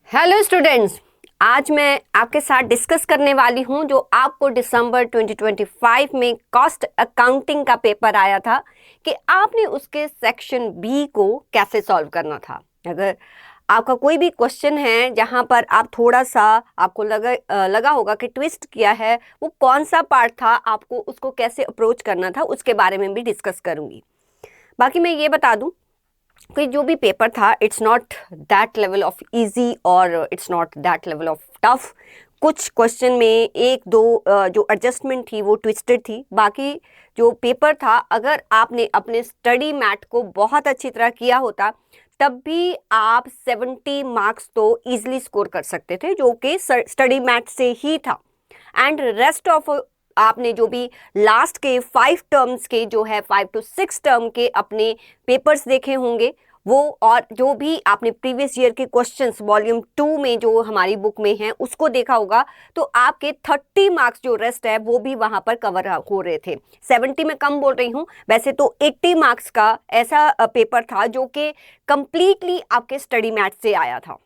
Hello students, आज मैं आपके साथ डिस्कस करने वाली हूं जो आपको दिसंबर 2025 में कॉस्ट अकाउंटिंग का पेपर आया था कि आपने उसके सेक्शन बी को कैसे सॉल्व करना था। अगर आपका कोई भी क्वेश्चन है जहां पर आप थोड़ा सा आपको लगा होगा कि ट्विस्ट किया है, वो कौन सा पार्ट था, आपको उसको कैसे अप्रोच करना था, उसके बारे में भी डिस्कस करूंगी। बाकी मैं ये बता दूं कि जो भी पेपर था it's not that level of easy और it's not that level of tough. कुछ क्वेश्चन में एक दो जो एडजस्टमेंट थी वो ट्विस्टेड थी। बाकी जो पेपर था, अगर आपने अपने स्टडी मैट को बहुत अच्छी तरह किया होता तब भी आप 70 मार्क्स तो इजीली स्कोर कर सकते थे, जो कि स्टडी मैट से ही था। एंड रेस्ट ऑफ आपने जो भी लास्ट के 5 टर्म्स के जो है 5 to 6 टर्म के अपने पेपर्स देखे होंगे वो, और जो भी आपने प्रीवियस ईयर के क्वेश्चंस वॉल्यूम 2 में जो हमारी बुक में हैं उसको देखा होगा, तो आपके 30 मार्क्स जो रेस्ट है वो भी वहां पर कवर हो रहे थे। 70 में कम बोल रही हूँ, वैसे तो 80 मार्क्स का ऐसा पेपर था जो कि कंप्लीटली आपके स्टडी मैट से आया था।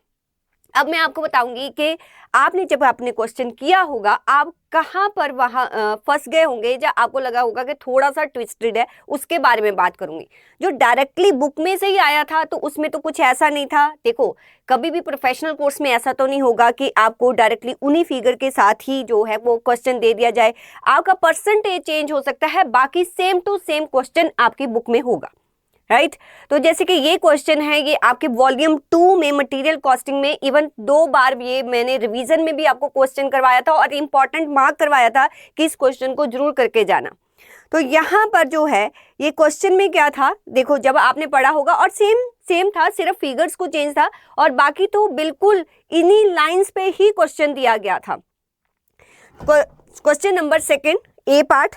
अब मैं आपको बताऊंगी कि आपने जब आपने क्वेश्चन किया होगा आप कहाँ पर वहाँ फंस गए होंगे, या आपको लगा होगा कि थोड़ा सा ट्विस्टेड है, उसके बारे में बात करूंगी। जो डायरेक्टली बुक में से ही आया था तो उसमें तो कुछ ऐसा नहीं था। देखो, कभी भी प्रोफेशनल कोर्स में ऐसा तो नहीं होगा कि आपको डायरेक्टली उन्हीं फिगर के साथ ही जो है वो क्वेश्चन दे दिया जाए। आपका परसेंटेज चेंज हो सकता है, बाकी सेम टू सेम क्वेश्चन आपकी बुक में होगा, राइट। तो जैसे कि ये क्वेश्चन है, ये आपके वॉल्यूम 2 में मटेरियल कॉस्टिंग में इवन 2 बार ये मैंने रिवीजन में भी आपको क्वेश्चन करवाया था और इंपॉर्टेंट मार्क करवाया था कि इस क्वेश्चन को जरूर करके जाना। तो यहाँ पर जो है ये क्वेश्चन में क्या था, देखो जब आपने पढ़ा होगा और सेम था, सिर्फ फिगर्स को चेंज था और बाकी तो बिल्कुल इन्हीं लाइंस पे ही क्वेश्चन दिया गया था। Question number 2 A part,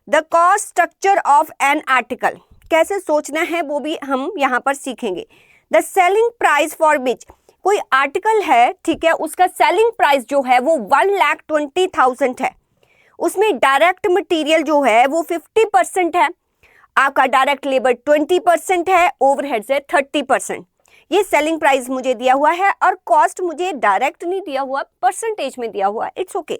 the cost structure of an article. कैसे सोचना है वो भी हम यहाँ पर सीखेंगे। The selling price for which, कोई आर्टिकल है, ठीक है, उसका सेलिंग प्राइस जो है वो 1,20,000 है। उसमें डायरेक्ट मटेरियल जो है वो 50% है, आपका डायरेक्ट लेबर 20% है, ओवरहेड्स है 30%। ये सेलिंग प्राइस मुझे दिया हुआ है और कॉस्ट मुझे डायरेक्ट नहीं दिया हुआ, परसेंटेज में दिया हुआ। It's okay.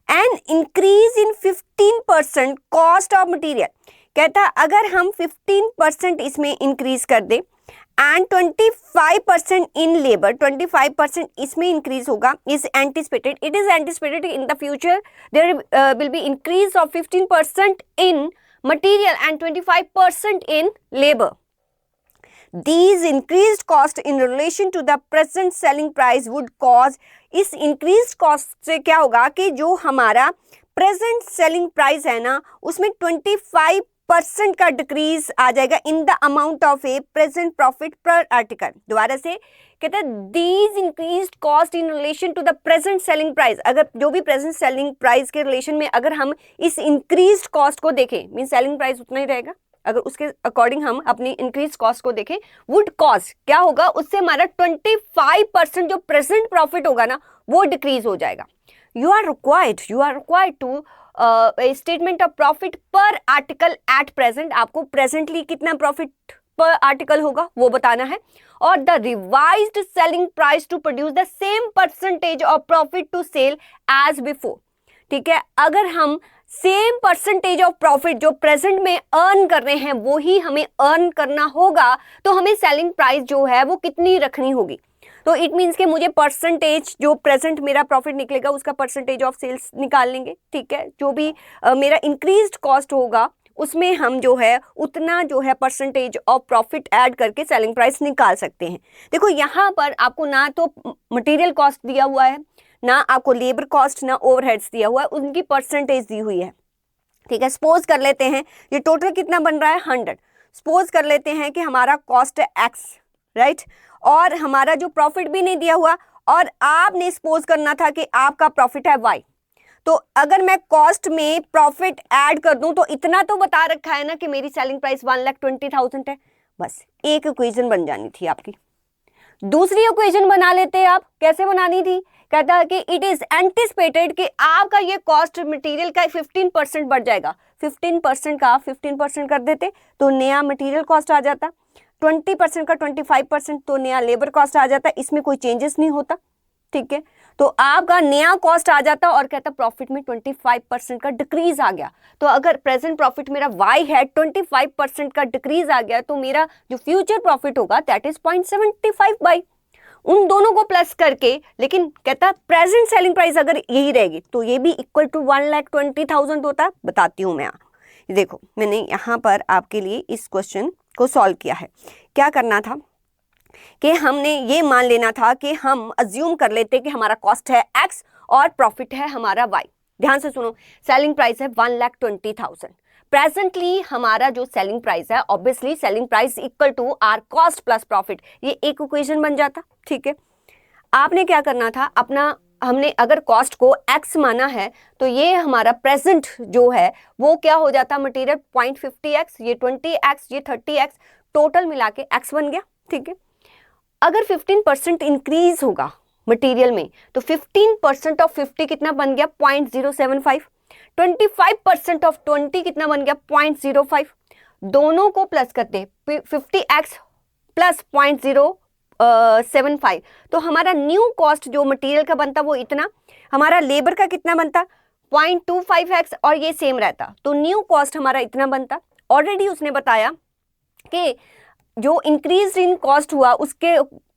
An increase in 15% cost of material, कहता अगर हम 15% इसमें इंक्रीज कर दें एंड 25% इन लेबर, 25% इसमें इंक्रीज होगा, is anticipated, it is anticipated in the future there will be increase of 15% in material and 25% in labour. These increased cost in relation to the present selling price would cause, इस increased cost से क्या होगा कि जो हमारा present selling price है ना उसमें 25% का डिक्रीज आ जाएगा in the amount of a present profit per article. दोबारा से कहते हैं these increased cost in relation to the present selling price. अगर जो भी प्रेजेंट सेलिंग प्राइस के रिलेशन में अगर हम इस इंक्रीज्ड कॉस्ट को देखें, मीन सेलिंग प्राइस उतना ही रहेगा, अगर उसके अकॉर्डिंग हम अपनी इंक्रीज कॉस्ट को देखें, वुड कॉस्ट क्या होगा, उससे हमारा 25% जो प्रेजेंट प्रॉफिट होगा ना वो डिक्रीज हो जाएगा। You are required to statement of profit per article at present. आपको प्रेजेंटली कितना प्रॉफिट पर आर्टिकल होगा वो बताना है, और the revised selling price to produce the same percentage of profit to sell as before. ठीक है, अगर हम सेम परसेंटेज ऑफ प्रॉफिट जो प्रेजेंट में अर्न कर रहे हैं वो ही हमें अर्न करना होगा, तो हमें सेलिंग प्राइस जो है वो कितनी रखनी होगी। तो इट मीन्स कि मुझे परसेंटेज जो प्रेजेंट मेरा प्रॉफिट निकलेगा उसका परसेंटेज ऑफ सेल्स निकाल लेंगे। ठीक है, जो भी मेरा इंक्रीज्ड कॉस्ट होगा उसमें हम जो है उतना जो है परसेंटेज ऑफ प्रॉफिट ऐड करके सेलिंग प्राइस निकाल सकते हैं। देखो यहाँ पर आपको ना तो मटेरियल कॉस्ट दिया हुआ है, ना आपको लेबर कॉस्ट, ना ओवरहेड्स दिया हुआ है, उनकी परसेंटेज दी हुई है। ठीक है, सपोज कर लेते हैं ये टोटल कितना बन रहा है 100। सपोज कर लेते हैं कि हमारा कॉस्ट है x, राइट, और हमारा जो प्रॉफिट भी नहीं दिया हुआ, और आपने सपोज करना था कि आपका प्रॉफिट है y। तो अगर मैं कॉस्ट में प्रॉफिट ऐड कर दूं तो इतना तो बता रखा है ना कि मेरी सेलिंग प्राइस 1,20,000 है। बस एक इक्वेशन बन जानी थी आपकी। दूसरी इक्वेशन बना लेते हैं आप, कैसे बनानी थी, कहता है कि इट इज एंटिसिपेटेड कि आपका ये कॉस्ट मटेरियल का 15% बढ़ जाएगा। 15% का 15% कर देते तो नया मटेरियल कॉस्ट आ जाता। 20% का 25% तो नया लेबर कॉस्ट आ जाता है, इसमें कोई चेंजेस नहीं होता, ठीक है। तो आपका नया कॉस्ट आ जाता और कहता प्रॉफिट में 25% का डिक्रीज आ गया। तो अगर प्रेजेंट प्रॉफिट मेरा y है, 25% का डिक्रीज आ गया, तो मेरा जो फ्यूचर प्रॉफिट होगा दैट इज 0.75 बाई उन दोनों को प्लस करके, लेकिन कहता प्रेजेंट सेलिंग प्राइस अगर यही रहेगी तो ये भी इक्वल टू 1,20,000 होता। बताती हूँ मैं, देखो मैंने यहाँ पर आपके लिए इस क्वेश्चन को सॉल्व किया है। क्या करना था कि हमने ये मान लेना था कि हम अज्यूम कर लेते कि हमारा कॉस्ट है x और प्रॉफिट है हमारा y। ध्यान से सुनो, सेलिंग प्राइस है 1,20,000। प्रेजेंटली हमारा जो सेलिंग प्राइस है, obviously selling price equal to are cost plus profit, ये एक इक्वेशन बन जाता, ठीक है। आपने क्या करना था, अपना हमने अगर कॉस्ट को x माना है तो ये हमारा प्रेजेंट जो है वो क्या हो जाता, मटेरियल 0.50x, ये 20x, ये 30x, टोटल मिला के x बन गया, ठीक है। अगर 15% इंक्रीज होगा मटेरियल में तो 15% ऑफ 50 कितना बन गया, 0.075। 25% ऑफ 20 कितना बन गया, 0.05। दोनों को प्लस करते 50x प्लस 0.075, तो हमारा न्यू कॉस्ट जो मटेरियल का बनता वो इतना, हमारा लेबर का कितना बनता 0.25x और ये सेम रहता, तो न्यू कॉस्ट हमारा इतना बनता। ऑलरेडी उसने बताया कि जो इंक्रीज इन कॉस्ट हुआ उसके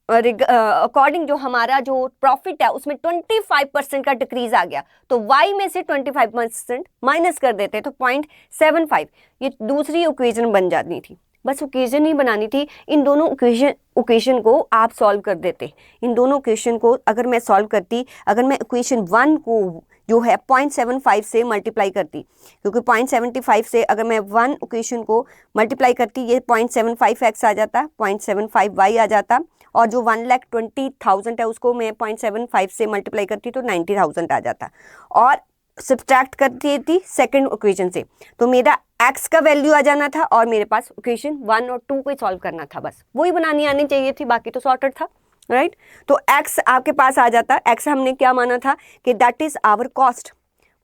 अकॉर्डिंग जो हमारा जो प्रॉफिट है उसमें 25% का डिक्रीज आ गया, तो y में से 25% माइनस कर देते तो 0.75, ये दूसरी इक्वेशन बन जानी थी। बस इक्वेशन नहीं बनानी थी, इन दोनों इक्वेशन को आप सॉल्व कर देते। इन दोनों इक्वेशन को अगर मैं सॉल्व करती, अगर मैं इक्वेशन 1 को जो है 0.75 से मल्टीप्लाई करती, क्योंकि 0.75 से अगर मैं 1 इक्वेशन को मल्टीप्लाई करती, ये 0.75x आ जाता, 0.75y आ जाता, और जो 1,20,000 है उसको मैं 0.75 से मल्टीप्लाई करती तो 90,000 आ जाता, और सब्ट्रैक्ट करती थी सेकंड इक्वेशन से, तो मेरा x का वैल्यू आ जाना था और मेरे पास इक्वेशन 1 और 2 को सॉल्व करना था, बस वही बनानी आनी चाहिए थी, बाकी तो सॉर्टेड था, राइट। तो x आपके पास आ जाता, x हमने क्या माना था कि that is our cost,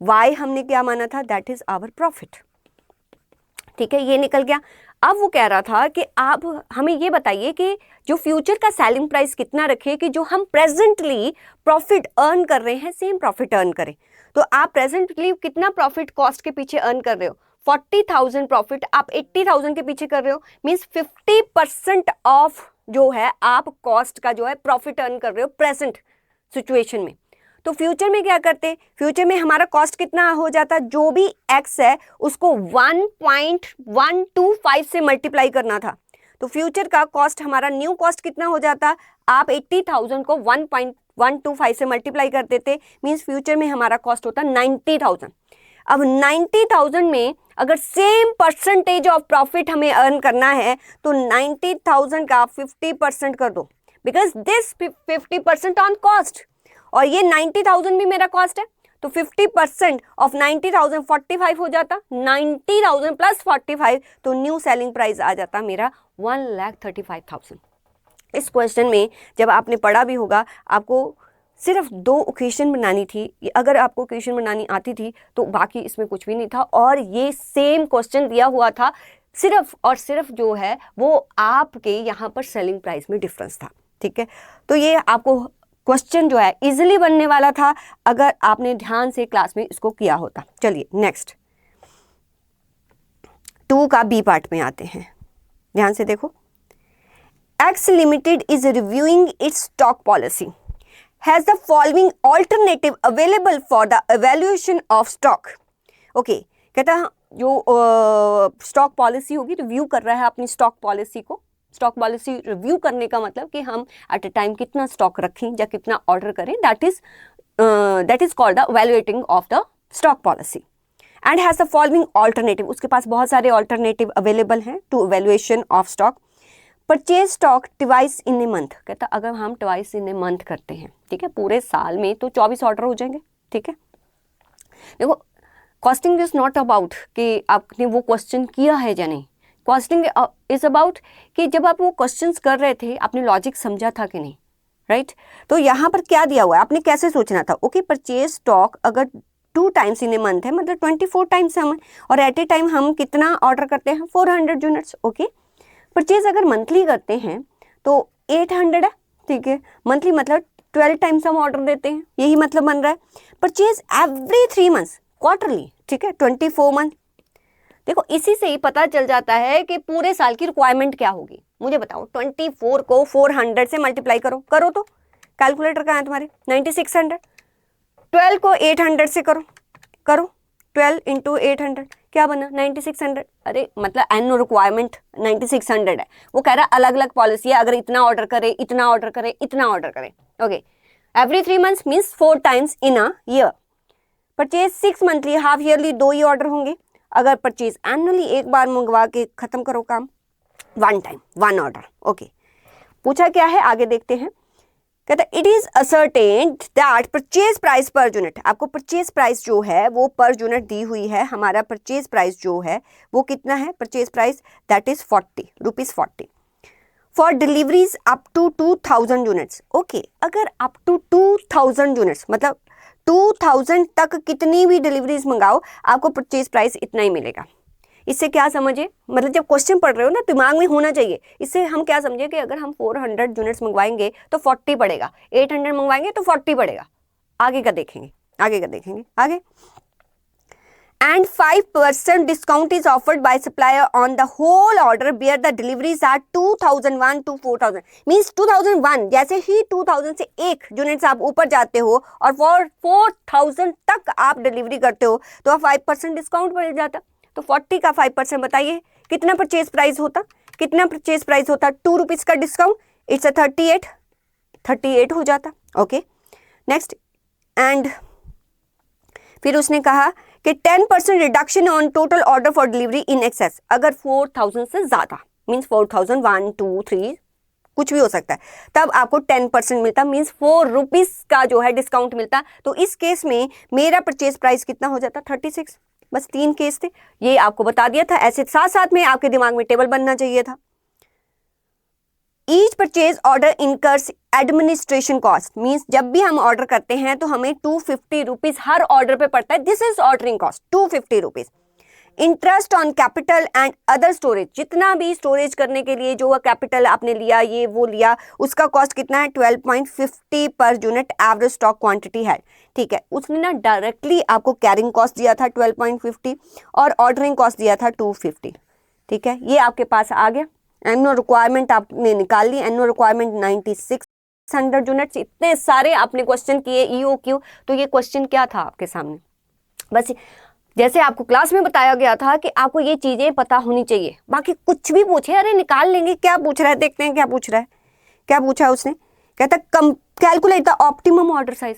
y हमने क्या माना था दैट इज आवर प्रॉफिट, ठीक है, ये निकल गया। अब वो कह रहा था कि आप हमें ये बताइए कि जो फ्यूचर का सेलिंग प्राइस कितना रखे कि जो हम प्रेजेंटली प्रॉफिट अर्न कर रहे हैं सेम प्रॉफिट अर्न करें। तो आप प्रेजेंटली कितना प्रॉफिट कॉस्ट के पीछे अर्न कर रहे हो, 40,000 प्रॉफिट आप 80,000 के पीछे कर रहे हो, मीन्स 50% ऑफ जो है आप कॉस्ट का जो है प्रॉफिट अर्न कर रहे हो प्रेजेंट सिचुएशन में। तो फ्यूचर में क्या करते, फ्यूचर में हमारा कॉस्ट कितना हो जाता, जो भी x है उसको 1.125 से मल्टीप्लाई करना था, तो फ्यूचर का कॉस्ट हमारा न्यू कॉस्ट कितना हो जाता, आप 80,000 को 1.125 से मल्टीप्लाई कर देते, मीन्स फ्यूचर में हमारा कॉस्ट होता 90,000। अब 90,000 में अगर सेम परसेंटेज ऑफ प्रॉफिट हमें अर्न करना है तो 90,000 का 50% कर दो, बिकॉज दिस 50% ऑन कॉस्ट, और ये 90,000 भी मेरा कॉस्ट है, तो 50% ऑफ 90,000 45 हो जाता, 90,000 प्लस 45, तो न्यू सेलिंग प्राइस आ जाता मेरा 1,35,000। इस क्वेश्चन में जब आपने पढ़ा भी होगा, आपको सिर्फ 2 इक्वेशन बनानी थी, अगर आपको इक्वेशन बनानी आती थी तो बाकी इसमें कुछ भी नहीं था, और ये सेम क्वेश्चन दिया हुआ था, सिर्फ और सिर्फ जो है वो आपके यहाँ पर सेलिंग प्राइस में डिफरेंस था, ठीक है। तो ये आपको क्वेश्चन जो है इजीली बनने वाला था अगर आपने ध्यान से क्लास में इसको किया होता। चलिए नेक्स्ट 2 का बी पार्ट में आते हैं, ध्यान से देखो। X Limited is reviewing its stock policy. Has the following alternative available for the evaluation of stock? Okay, कहता है जो स्टॉक पॉलिसी होगी, रिव्यू कर रहा है अपनी स्टॉक पॉलिसी को। स्टॉक पॉलिसी रिव्यू करने का मतलब कि हम एट अ टाइम कितना स्टॉक रखें या कितना ऑर्डर करें, that is called the evaluating of the stock policy. And has the following alternative, उसके पास बहुत सारे ऑल्टरनेटिव अवेलेबल हैं to evaluation of stock. Purchase stock twice in a month, कहता अगर हम ट्वाइस इन ए मंथ करते हैं, ठीक है, पूरे साल में तो 24 ऑर्डर हो जाएंगे, ठीक है। देखो कॉस्टिंग इज नॉट अबाउट कि आपने वो क्वेश्चन किया है या नहीं, कॉस्टिंग इज अबाउट कि जब आप वो क्वेश्चंस कर रहे थे आपने लॉजिक समझा था कि नहीं, राइट। तो यहाँ पर क्या दिया हुआ है, आपने कैसे सोचना था। ओके, परचेज स्टॉक अगर 2 टाइम्स इन ए मंथ है, मतलब 24 टाइम्स हम, और एट ए टाइम हम कितना ऑर्डर करते हैं 400 यूनिट्स। ओके, परचेज अगर मंथली करते हैं तो 800 है, ठीक है, मंथली मतलब 12 टाइम्स हम ऑर्डर देते हैं, यही मतलब बन रहा है। परचेज एवरी 3 मंथ्स क्वार्टरली, ठीक है, 24 मंथ। देखो इसी से ही पता चल जाता है कि पूरे साल की रिक्वायरमेंट क्या होगी। मुझे बताओ 24 को 400 से मल्टीप्लाई करो, करो तो कैलकुलेटर कहाँ है तुम्हारे, 9600। 12 को 800 से करो, करो 12 इंटू 800 क्या बना 9600। अरे मतलब एनुअल रिक्वायरमेंट 9600 है, वो कह रहा है अलग अलग पॉलिसी है, अगर इतना ऑर्डर करे, इतना ऑर्डर करे, इतना ऑर्डर करे। Okay, every 3 months means 4 times in a year. Purchase 6 monthly, half yearly 2 he order होंगे। अगर परचेज एनुअली एक बार मंगवा के खत्म करो काम, 1 टाइम 1 ऑर्डर। ओके, पूछा क्या है आगे देखते हैं। कहता है it is ascertained that purchase price per unit, आपको परचेज प्राइस जो है वो पर यूनिट दी हुई है। हमारा परचेज प्राइस जो है वो कितना है, purchase price that is 40 rupees 40 for deliveries up to 2000 units. Okay, अगर अप टू 2000 यूनिट्स मतलब 2000 तक कितनी भी डिलीवरीज मंगाओ आपको परचेज प्राइस इतना ही मिलेगा। इससे क्या समझे, मतलब जब क्वेश्चन पढ़ रहे हो ना दिमाग में होना चाहिए। इससे हम क्या समझे कि अगर हम 400 यूनिट्स मंगवाएंगे तो 40 पड़ेगा, 800 मंगवाएंगे तो 40 पड़ेगा। आगे का देखेंगे, आगे का देखेंगे आगे। And 5% discount is offered by supplier on the whole order where the deliveries are 2001 to 4000। Means 2001 जैसे ही 2000 से 1 यूनिट्स आप ऊपर जाते हो और 4000 तक आप डिलीवरी करते हो तो 5% डिस्काउंट मिल जाता। तो 40 का 5% बताइए कितना परचेज प्राइस होता, कितना परचेज प्राइस होता, 2 रुपीज का डिस्काउंट, इट्स अ 38 हो जाता। ओके नेक्स्ट, एंड फिर उसने कहा कि 10% reduction on total order for delivery in excess, अगर 4000 से ज्यादा मीन्स 4000 1 2 3 कुछ भी हो सकता है, तब आपको 10% मिलता, मीन्स 4 रुपीज का जो है डिस्काउंट मिलता। तो इस केस में मेरा परचेज प्राइस कितना हो जाता, 36। बस 3 केस थे, ये आपको बता दिया था। ऐसे साथ साथ में आपके दिमाग में टेबल बनना चाहिए था। Each purchase order incurs administration cost, means जब भी हम ऑर्डर करते हैं तो हमें 250 रुपीज हर ऑर्डर पे पड़ता है। This is ordering cost 250 rupees. Interest on capital and other storage, जितना भी स्टोरेज करने के लिए जो कैपिटल आपने लिया, ये वो लिया, उसका कॉस्ट कितना है 12.50 per unit average stock quantity है। ठीक है, उसने ना डायरेक्टली आपको कैरिंग कॉस्ट दिया था 12.50 और ऑर्डरिंग कॉस्ट दिया था 250। ठीक है, ये आपके पास आ गया। एनुअल रिक्वायरमेंट आपने निकाल ली, एनुअल रिक्वायरमेंट 9600 यूनिट्स। इतने सारे आपने क्वेश्चन किए EOQ, तो ये क्वेश्चन क्या था आपके सामने, बस जैसे आपको क्लास में बताया गया था कि आपको ये चीजें पता होनी चाहिए। बाकी कुछ भी पूछे अरे निकाल लेंगे। क्या पूछ रहा है, देखते हैं क्या पूछ रहा है। क्या पूछा है उसने, कहता calculate the optimum order size.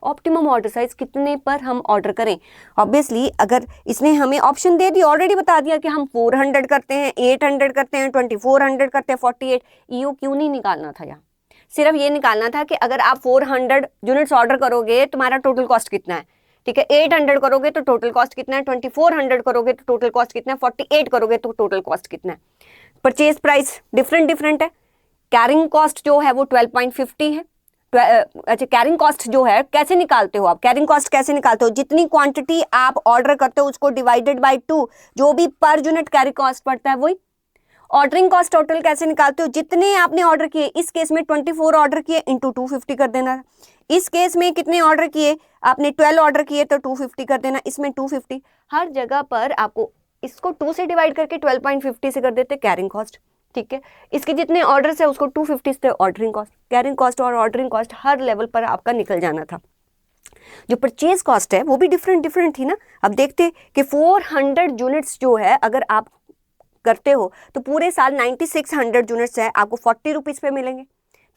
Optimum order size कितने पर हम ऑर्डर करें। ऑब्वियसली अगर इसने हमें ऑप्शन दे दी, ऑलरेडी बता दिया कि हम 400 करते हैं, 800 करते हैं, 2400 करते हैं, 48। EOQ नहीं निकालना था यहाँ, सिर्फ ये निकालना था कि अगर आप 400 यूनिट्स ऑर्डर करोगे तुम्हारा टोटल कॉस्ट कितना है। ठीक है, 800 करोगे तो टोटल कॉस्ट कितना है, 2400 करोगे तो टोटल कॉस्ट कितना है, 48 करोगे तो टोटल कॉस्ट कितना है। परचेज प्राइस डिफरेंट है। कैरिंग कॉस्ट जो है वो 12.50 है। अच्छा, कैरिंग कॉस्ट जो है कैसे निकालते हो आप, कैरिंग कॉस्ट कैसे निकालते हो, जितनी क्वांटिटी आप ऑर्डर करते हो उसको डिवाइडेड बाय 2, जो भी पर यूनिट कैरी कॉस्ट पड़ता है वही। ऑर्डरिंग कॉस्ट टोटल कैसे निकालते हो, जितने आपने ऑर्डर किए, इस केस में 24 ऑर्डर किए इंटू 250 कर देना। इस केस में कितने ऑर्डर किए आपने, 12 ऑर्डर किए तो 250 कर देना, इसमें 250। हर जगह पर आपको इसको 2 से डिवाइड करके 12.50 से कर देते कैरिंग कॉस्ट। ठीक है, इसके जितने ऑर्डर्स है उसको 250 से ऑर्डरिंग कॉस्ट, कैरिंग कॉस्ट और ऑर्डरिंग कॉस्ट हर लेवल पर आपका निकल जाना था। जो परचेज कॉस्ट है वो भी डिफरेंट थी ना। अब देखते कि 400 यूनिट्स जो है अगर आप करते हो तो पूरे साल 9600 यूनिट्स है, आपको 40 रुपीज पे मिलेंगे।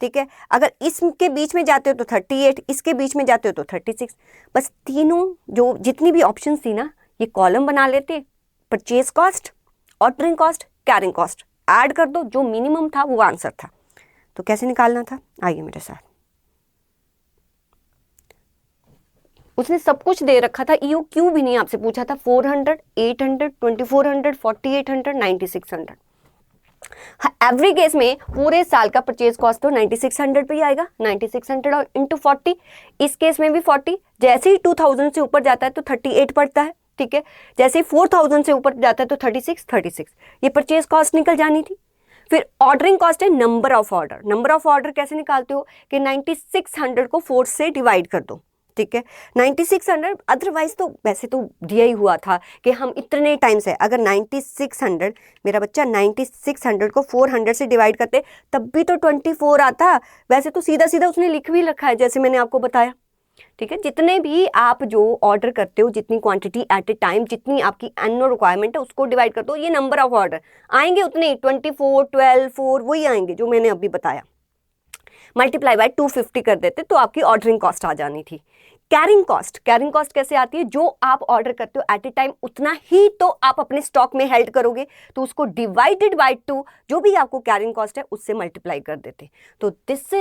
ठीक है, अगर इसके बीच में जाते हो तो 38, इसके बीच में जाते हो तो 36। बस तीनों जो जितनी भी ऑप्शन थी ना, ये कॉलम बना लेते, purchase cost, ordering cost, carrying cost add कर दो, जो मिनिमम था वो आंसर था। तो कैसे निकालना था, आइए मेरे साथ। उसने सब कुछ दे रखा था, EOQ भी नहीं आपसे पूछा था। 400, 800, 2400, 4800, 9600। एवरी केस में पूरे साल का परचेज कॉस्ट तो 9600 पे ही आएगा। 9600 और इंटू 40, इस केस में भी 40। जैसे ही 2000 से ऊपर जाता है तो 38 पड़ता है। ठीक है, जैसे ही 4000 से ऊपर जाता है तो 36। ये परचेज कॉस्ट निकल जानी थी। फिर ऑर्डरिंग कॉस्ट है number of order. Number of order कैसे निकालते हो कि 9600 को 4 से डिवाइड कर दो, ठीक है। 9600 अदरवाइज तो वैसे तो दिया ही हुआ था कि हम इतने टाइम से, अगर 9600 मेरा बच्चा 9600 को 400 से डिवाइड करते तब भी तो 24 आता। वैसे तो सीधा सीधा उसने लिख भी रखा है जैसे मैंने आपको बताया, ठीक है। जितने भी आप जो ऑर्डर करते हो, जितनी क्वांटिटी एट ए टाइम, जितनी आपकी एनुअल रिक्वायरमेंट है उसको डिवाइड कर दो, ये नंबर ऑफ ऑर्डर आएंगे उतने 24, 12, 4 वही आएंगे जो मैंने अभी बताया। मल्टीप्लाई बाय 250 कर देते तो आपकी ऑर्डरिंग कॉस्ट आ जानी थी। कैरिंग कॉस्ट, कैरिंग कॉस्ट कैसे आती है? जो आप ऑर्डर करते हो एट ए टाइम उतना ही तो आप अपने स्टॉक में हेल्ड करोगे, तो उसको डिवाइडेड बाय 2 जो भी आपको कैरिंग कॉस्ट है उससे मल्टीप्लाई कर देते। तो this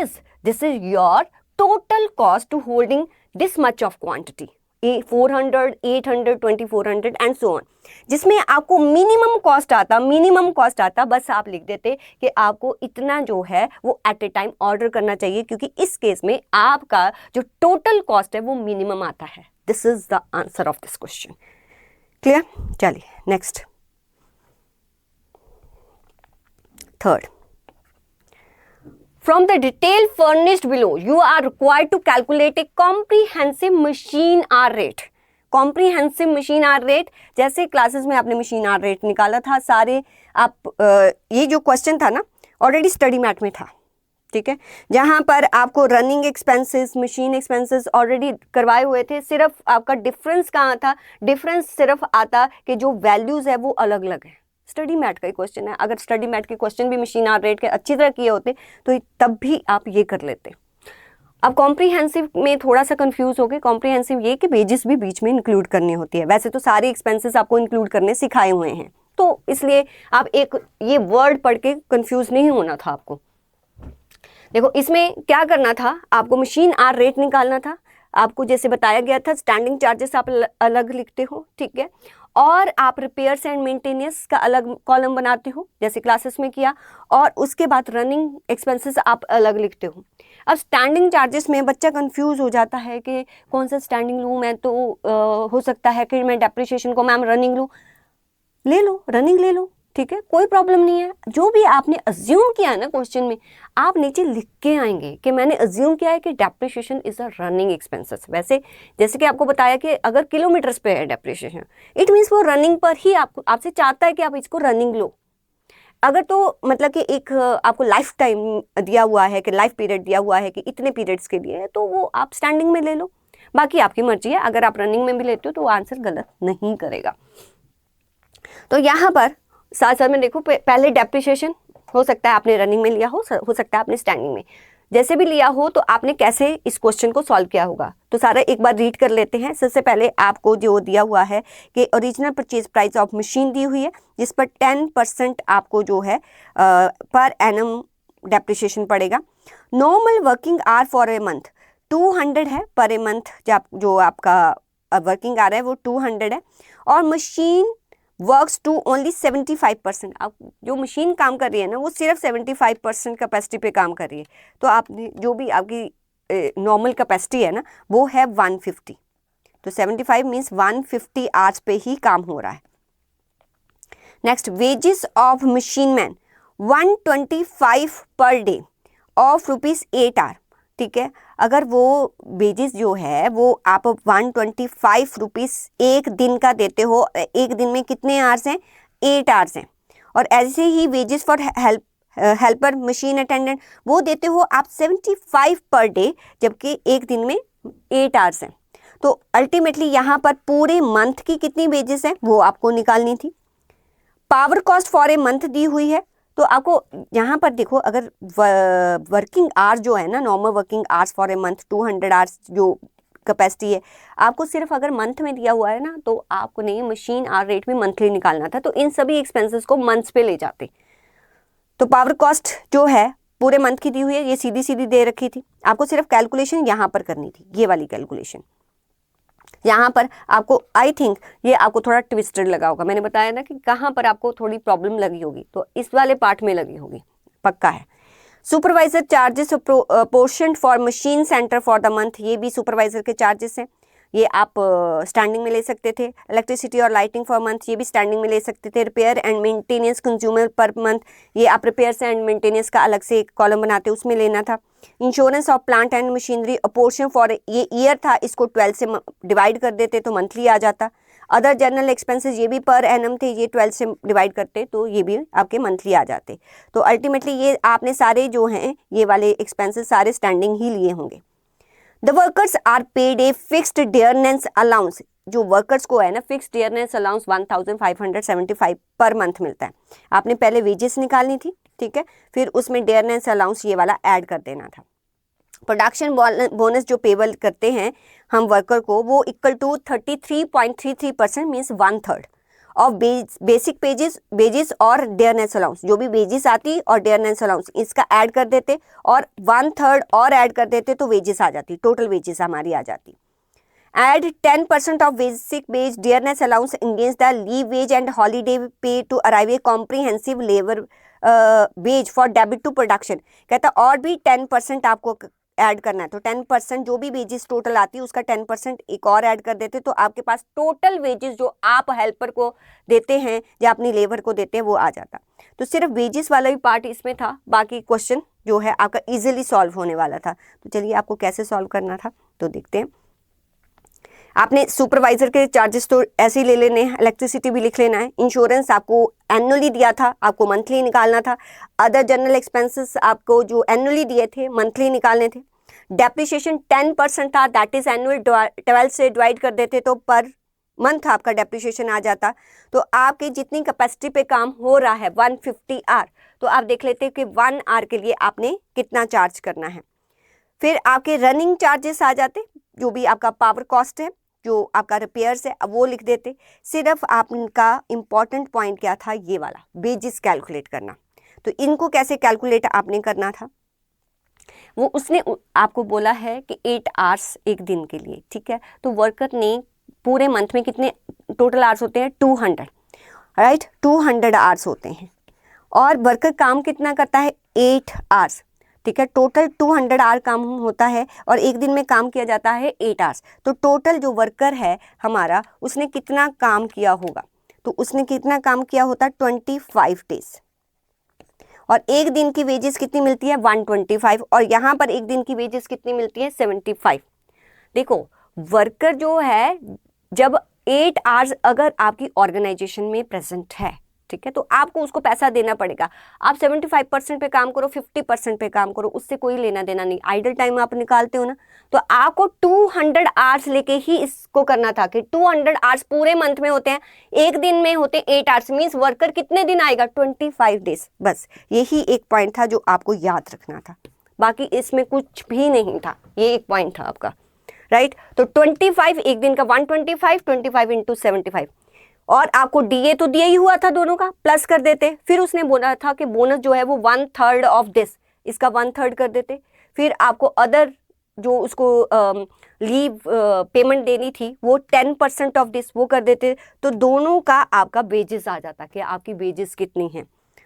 is your total cost to holding this much of quantity, 400, 800, 2400 and so on। जिसमें आपको मिनिमम कॉस्ट आता बस आप लिख देते कि आपको इतना जो है वो एट ए टाइम ऑर्डर करना चाहिए, क्योंकि इस केस में आपका जो टोटल कॉस्ट है वो मिनिमम आता है। This is the answer of this question. Clear? चलिए next, third. From the detail furnished below, you are required to calculate a comprehensive machine hour rate। comprehensive machine hour rate, जैसे classes में आपने machine hour rate निकाला था सारे, आप ये जो क्वेश्चन था ना ऑलरेडी स्टडी मैट में था, ठीक है, जहाँ पर आपको running expenses, machine expenses already करवाए हुए थे। सिर्फ आपका डिफरेंस कहाँ था? डिफरेंस सिर्फ आता कि जो वैल्यूज है वो अलग अलग है। स्टडी मैट का ही क्वेश्चन है, अगर स्टडी मैट के क्वेश्चन भी मशीन आवर रेट के अच्छी तरह किए होते तो तब भी आप ये कर लेते। अब कॉम्प्रीहेंसिव में थोड़ा सा कंफ्यूज हो गए। कॉम्प्रीहेंसिव ये कि वेजेस भी बीच में इंक्लूड करनी होती है, वैसे तो सारे एक्सपेंसेस आपको इंक्लूड करने सिखाए हुए हैं, तो इसलिए आप एक ये वर्ड पढ़ के कंफ्यूज नहीं होना था आपको। देखो इसमें क्या करना था, आपको मशीन आवर रेट निकालना था। आपको जैसे बताया गया था स्टैंडिंग चार्जेस आप अलग लिखते हो, ठीक है, और आप रिपेयर्स एंड मेंटेनेंस का अलग कॉलम बनाते हो जैसे क्लासेस में किया, और उसके बाद रनिंग एक्सपेंसेस आप अलग लिखते हो। अब स्टैंडिंग चार्जेस में बच्चा कंफ्यूज हो जाता है कि कौन सा स्टैंडिंग लूँ मैं, तो हो सकता है कि मैं डेप्रिसिएशन को मैम रनिंग लूँ, ले लो, रनिंग ले लो, ठीक है, कोई प्रॉब्लम नहीं है। जो भी आपने अज्यूम किया है ना क्वेश्चन में, आप नीचे लिख के आएंगे कि मैंने अज्यूम किया है कि depreciation is a running expenses. वैसे जैसे कि आपको बताया कि अगर किलोमीटर्स पे है डेप्रिसिएशन, इट मीन्स वो रनिंग पर ही आपसे चाहता है कि आप इसको रनिंग लो। अगर तो मतलब कि एक आपको लाइफ टाइम दिया हुआ है कि लाइफ पीरियड दिया हुआ है कि इतने पीरियड्स के लिए, तो वो आप स्टैंडिंग में ले लो, बाकी आपकी मर्जी है। अगर आप रनिंग में भी लेते हो तो आंसर गलत नहीं करेगा। तो यहाँ पर साथ साथ में देखो, पहले डेप्रिसिएशन हो सकता है आपने रनिंग में लिया हो सकता है आपने स्टैंडिंग में, जैसे भी लिया हो तो आपने कैसे इस क्वेश्चन को सॉल्व किया होगा, तो सारा एक बार रीड कर लेते हैं। सबसे पहले आपको जो दिया हुआ है कि original purchase price of machine दी हुई है, जिस पर 10% आपको जो है पर एनम डेप्रिसिएशन पड़ेगा। Normal working hour for a month 200 है पर ए मंथ, जो आपका वर्किंग आवर है वो 200 है, और मशीन वर्क्स टू ओनली 75%। आप जो मशीन काम कर रही है ना वो सिर्फ 75% कैपेसिटी पे काम कर रही है, तो आपने जो भी आपकी नॉर्मल कैपेसिटी है ना वो है 150, तो 75 मीन्स 150 आवर्स पे ही काम हो रहा है। Next, wages of machine man 125 per day of ₹8 our, ठीक है। अगर वो वेजेस जो है वो आप 125 रुपीज़ एक दिन का देते हो, एक दिन में कितने आवर्स हैं? 8 आवर्स हैं। और ऐसे ही wages for helper machine attendant वो देते हो आप 75 पर डे, जबकि एक दिन में 8 आवर्स हैं। तो अल्टीमेटली यहाँ पर पूरे मंथ की कितनी वेजेस हैं वो आपको निकालनी थी। Power cost for a month दी हुई है, तो आपको यहाँ पर देखो, अगर वर्किंग आवर्स जो है ना, normal working hours for a month 200 hours जो कैपेसिटी है, आपको सिर्फ अगर मंथ में दिया हुआ है ना तो आपको नहीं मशीन आवर रेट में मंथली निकालना था, तो इन सभी एक्सपेंसेस को मंथ्स पे ले जाते। तो पावर कॉस्ट जो है पूरे मंथ की दी हुई है, ये सीधी सीधी दे रखी थी, आपको सिर्फ कैलकुलेशन यहाँ पर करनी थी, ये वाली कैलकुलेशन। यहाँ पर आपको आई थिंक ये आपको थोड़ा ट्विस्टेड लगा होगा, मैंने बताया ना कि कहाँ पर आपको थोड़ी प्रॉब्लम लगी होगी, तो इस वाले पार्ट में लगी होगी, पक्का है। Supervisor charges portion for machine centre for the month, ये भी सुपरवाइजर के चार्जेस हैं। ये आप स्टैंडिंग में ले सकते थे। इलेक्ट्रिसिटी और लाइटिंग फॉर मंथ, ये भी स्टैंडिंग में ले सकते थे। Repair and maintenance consumer per month, ये आप रिपेयर्स एंड मेंटेनेंस का अलग से एक कॉलम बनाते उसमें लेना था। Insurance of plant and machinery a portion for, ये ईयर था, इसको 12 से डिवाइड कर देते तो मंथली आ जाता। अदर जनरल एक्सपेंसेस, ये भी पर एनम थे, ये 12 से डिवाइड करते तो ये भी आपके मंथली आ जाते। तो अल्टीमेटली ये आपने सारे जो हैं ये वाले एक्सपेंसेस सारे स्टैंडिंग ही लिए होंगे। The workers are paid a fixed dearness allowance, जो वर्कर्स को है ना fixed dearness allowance 1575 per month मिलता है। आपने पहले वेजेस निकालनी थी, ठीक है, फिर उसमें डियरनेस अलाउंस ये वाला ऐड कर देना था। प्रोडक्शन बोनस जो पेबल करते हैं हम वर्कर को, वो equal to 33.33% means 1/3 of basic wages और डियरनेस अलाउंस, जो भी बेजिस आती और डियरनेस अलाउंस इसका ऐड कर देते और 1/3 और ऐड कर देते तो वेजेस आ जाती, टोटल वेजेस हमारी आ जाती। Add 10% of basic wage dearness allowance against the leave wage and holiday pay to arrive a comprehensive labor wage for debit to production। कहता और भी 10% आपको ऐड करना है, तो 10% जो भी वेजेस टोटल आती है उसका 10% एक और ऐड कर देते तो आपके पास टोटल वेजेस जो आप हेल्पर को देते हैं या अपनी लेबर को देते हैं वो आ जाता। तो सिर्फ वेजेस वाला भी पार्ट इसमें था, बाकी क्वेश्चन जो है आपका इजीली सॉल्व होने वाला था। तो चलिए आपको कैसे सॉल्व करना था तो देखते हैं। आपने सुपरवाइजर के चार्जेस तो ऐसे ही ले लेने हैं, इलेक्ट्रिसिटी भी लिख लेना है। इंश्योरेंस आपको एनुअली दिया था, आपको मंथली निकालना था। अदर जनरल एक्सपेंसेस आपको जो एनुअली दिए थे मंथली निकालने थे। डेप्रिसिएशन 10% था, दैट इज एनुअल, 12 से डिवाइड कर देते तो पर मंथ आपका डेप्रिसिएशन आ जाता। तो आपकी जितनी कैपेसिटी पे काम हो रहा है 150 आवर, तो आप देख लेते कि 1 आवर के लिए आपने कितना चार्ज करना है। फिर आपके रनिंग चार्जेस आ जाते, जो भी आपका पावर कॉस्ट है, जो आपका रिपेयर्स है, अब वो लिख देते। सिर्फ आपका इम्पॉर्टेंट पॉइंट क्या था, ये वाला वेजेस कैलकुलेट करना। तो इनको कैसे कैलकुलेट आपने करना था, वो उसने आपको बोला है कि 8 आवर्स एक दिन के लिए, ठीक है। तो वर्कर ने पूरे मंथ में कितने टोटल आवर्स होते हैं 200, राइट, 200 आवर्स होते हैं और वर्कर काम कितना करता है 8 आवर्स, ठीक है। टोटल 200 आवर काम होता है और एक दिन में काम किया जाता है 8 आवर्स। तो टोटल जो वर्कर है हमारा उसने कितना काम किया होगा, तो उसने कितना काम किया होता 25 डेज और एक दिन की वेजेस कितनी मिलती है 125 और यहाँ पर एक दिन की वेजेस कितनी मिलती है 75। देखो वर्कर जो है जब 8 आवर्स अगर आपकी ऑर्गेनाइजेशन में प्रेजेंट है, ठीक है, तो आपको उसको पैसा देना पड़ेगा। आप 75% पे काम करो, 50% पे काम करो, उससे कोई लेना देना नहीं। आइडल टाइम आप निकालते हो ना, तो आपको 200 आवर्स लेके ही इसको करना था कि 200 आवर्स पूरे मंथ में होते हैं, एक दिन में होते 8 आवर्स, मीन्स वर्कर कितने दिन आएगा 25 डेज। बस यही एक पॉइंट था जो आपको याद रखना था, बाकी इसमें कुछ भी नहीं था, ये एक पॉइंट था आपका, राइट। तो 25 एक दिन का 125, 25 इंटू 75 और आपको डीए तो दिया ही हुआ था दोनों का, प्लस कर देते। फिर उसने बोला था कि बोनस जो है वो 1/3 ऑफ दिस, इसका 1/3 कर देते। फिर आपको अदर जो उसको लीव पेमेंट देनी थी वो 10% ऑफ दिस वो कर देते, तो दोनों का आपका बेजिस आ जाता कि आपकी बेजिस कितनी है,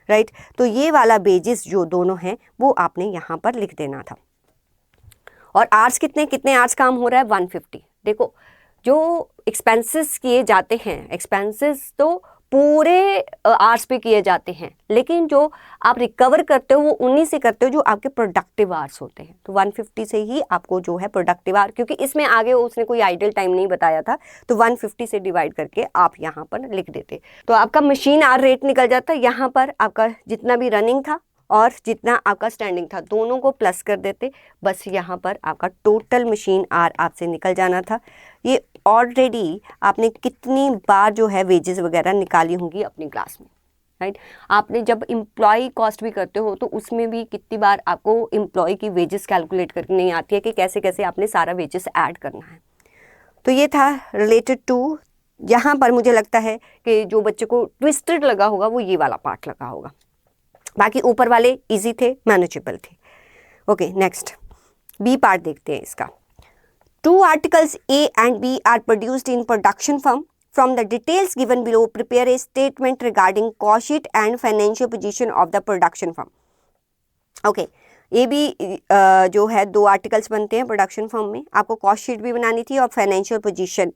राइट। तो ये वाला बेजिस जो दोनों हैं वो आपने यहाँ पर लिख देना था। और आवर्स कितने आवर्स काम हो रहा है 150। देखो जो एक्सपेंसेस किए जाते हैं, एक्सपेंसेस तो पूरे आवर्स पे किए जाते हैं, लेकिन जो आप रिकवर करते हो वो उन्हीं से करते हो जो आपके प्रोडक्टिव आवर्स होते हैं। तो 150 से ही आपको जो है प्रोडक्टिव आवर, क्योंकि इसमें आगे उसने कोई आइडल टाइम नहीं बताया था, तो 150 से डिवाइड करके आप यहाँ पर लिख देते। तो आपका मशीन आवर रेट निकल जाता। यहाँ पर आपका जितना भी रनिंग था और जितना आपका स्टैंडिंग था दोनों को प्लस कर देते, बस यहाँ पर आपका टोटल मशीन आवर आपसे निकल जाना था। ये ऑलरेडी आपने कितनी बार जो है वेजेस वगैरह निकाली होंगी अपनी क्लास में, राइट। आपने जब एम्प्लॉय कॉस्ट भी करते हो तो उसमें भी कितनी बार आपको एम्प्लॉय की वेजेस कैलकुलेट करनी नहीं आती है कि कैसे कैसे आपने सारा वेजेस ऐड करना है। तो ये था रिलेटेड टू, यहाँ पर मुझे लगता है कि जो बच्चे को ट्विस्टेड लगा होगा वो ये वाला पार्ट लगा होगा, बाकी ऊपर वाले इजी थे, मैनेजेबल थे। ओके, नेक्स्ट बी पार्ट देखते हैं इसका। 2 articles A and B are produced in production firm. From the details given below, prepare a statement regarding cost sheet and financial position of the production firm. Okay, ये भी जो है 2 articles बनते हैं production firm में। आपको cost sheet भी बनानी थी और financial position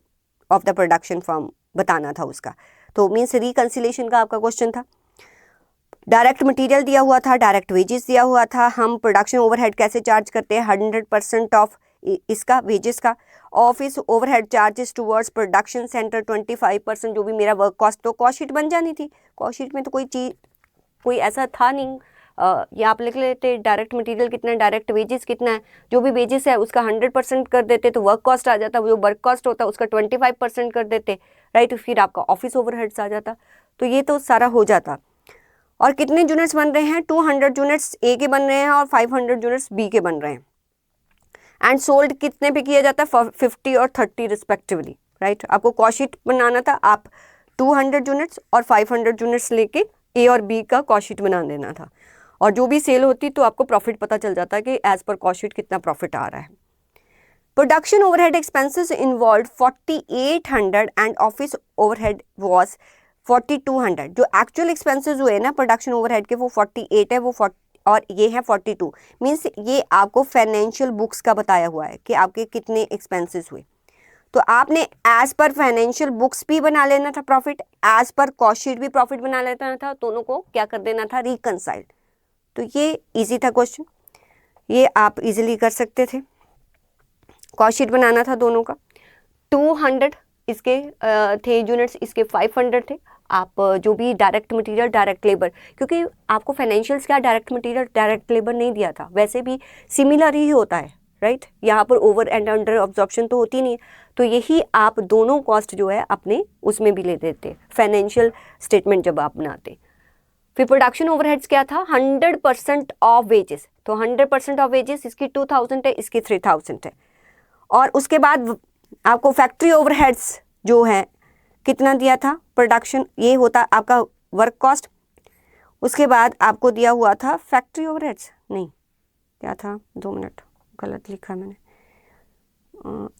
of the production firm बताना था उसका। तो मीन्स रिकंसिलेशन का आपका क्वेश्चन था। डायरेक्ट मटेरियल दिया हुआ था, डायरेक्ट वेजेस दिया हुआ था, हम प्रोडक्शन ओवरहेड कैसे चार्ज करते हैं 100% ऑफ इसका वेजेस का। Office overhead charges towards production centre 25%, जो भी मेरा वर्क कॉस्ट, तो कॉस्ट शीट बन जानी थी। कॉस्ट शीट में तो कोई ऐसा था नहीं। ये आप लिख लेते डायरेक्ट मटेरियल कितना है, डायरेक्ट वेजेस कितना है, जो भी वेजेस है उसका 100% कर देते तो वर्क कॉस्ट आ जाता, जो वर्क कॉस्ट होता उसका 25% कर देते, राइट। फिर आपका ऑफिस ओवरहेड्स आ जाता, तो ये तो सारा हो जाता। और कितने यूनिट्स बन रहे हैं, 200 यूनिट्स ए के बन रहे हैं और 500 यूनिट्स बी के बन रहे हैं। एंड सोल्ड कितने पे किया जाता है, 50 और 30 रिस्पेक्टिवली, राइट। आपको कॉस्ट शीट बनाना था, आप 200 यूनिट्स और 500 यूनिट्स लेके ए और बी का कॉस्ट शीट बना देना था, और जो भी सेल होती तो आपको प्रॉफिट पता चल जाता है कि एज पर कॉस्ट शीट कितना प्रॉफिट आ रहा है। Production overhead expenses involve 4800 and office overhead was 4200। जो एक्चुअल एक्सपेंसेस हुए ना प्रोडक्शन ओवरहेड के वो 48 है, वो 40 और ये है 42। मीन्स ये आपको फाइनेंशियल बुक्स का बताया हुआ है कि आपके कितने एक्सपेंसेस हुए। तो आपने एज पर फाइनेंशियल बुक्स भी बना लेना था profit, as per cost sheet भी प्रॉफिट बना लेना था, दोनों को क्या कर देना था, रिकंसाइल्ड। तो ये इजी था क्वेश्चन, ये आप इजीली कर सकते थे। कॉस्ट शीट बनाना था दोनों का। 200 इसके थे यूनिट्स, इसके 500 थे। आप जो भी डायरेक्ट मटेरियल, डायरेक्ट लेबर, क्योंकि आपको फाइनेंशियल्स क्या डायरेक्ट मटेरियल डायरेक्ट लेबर नहीं दिया था, वैसे भी सिमिलर ही होता है, राइट। यहाँ पर ओवर एंड अंडर ऑब्जॉर्प्शन तो होती नहीं है, तो यही आप दोनों कॉस्ट जो है अपने उसमें भी ले देते फाइनेंशियल स्टेटमेंट जब आप बनाते। फिर प्रोडक्शन ओवरहेड्स क्या था, 100% ऑफ वेजेस, तो 100% ऑफ वेजेस इसकी 2000 है, इसकी 3000 है। और उसके बाद आपको फैक्ट्री ओवरहेड्स जो है कितना दिया था, प्रोडक्शन ये होता आपका वर्क कॉस्ट। उसके बाद आपको दिया हुआ था फैक्ट्री ओवरहेड्स, नहीं क्या था, 2 मिनट गलत लिखा मैंने,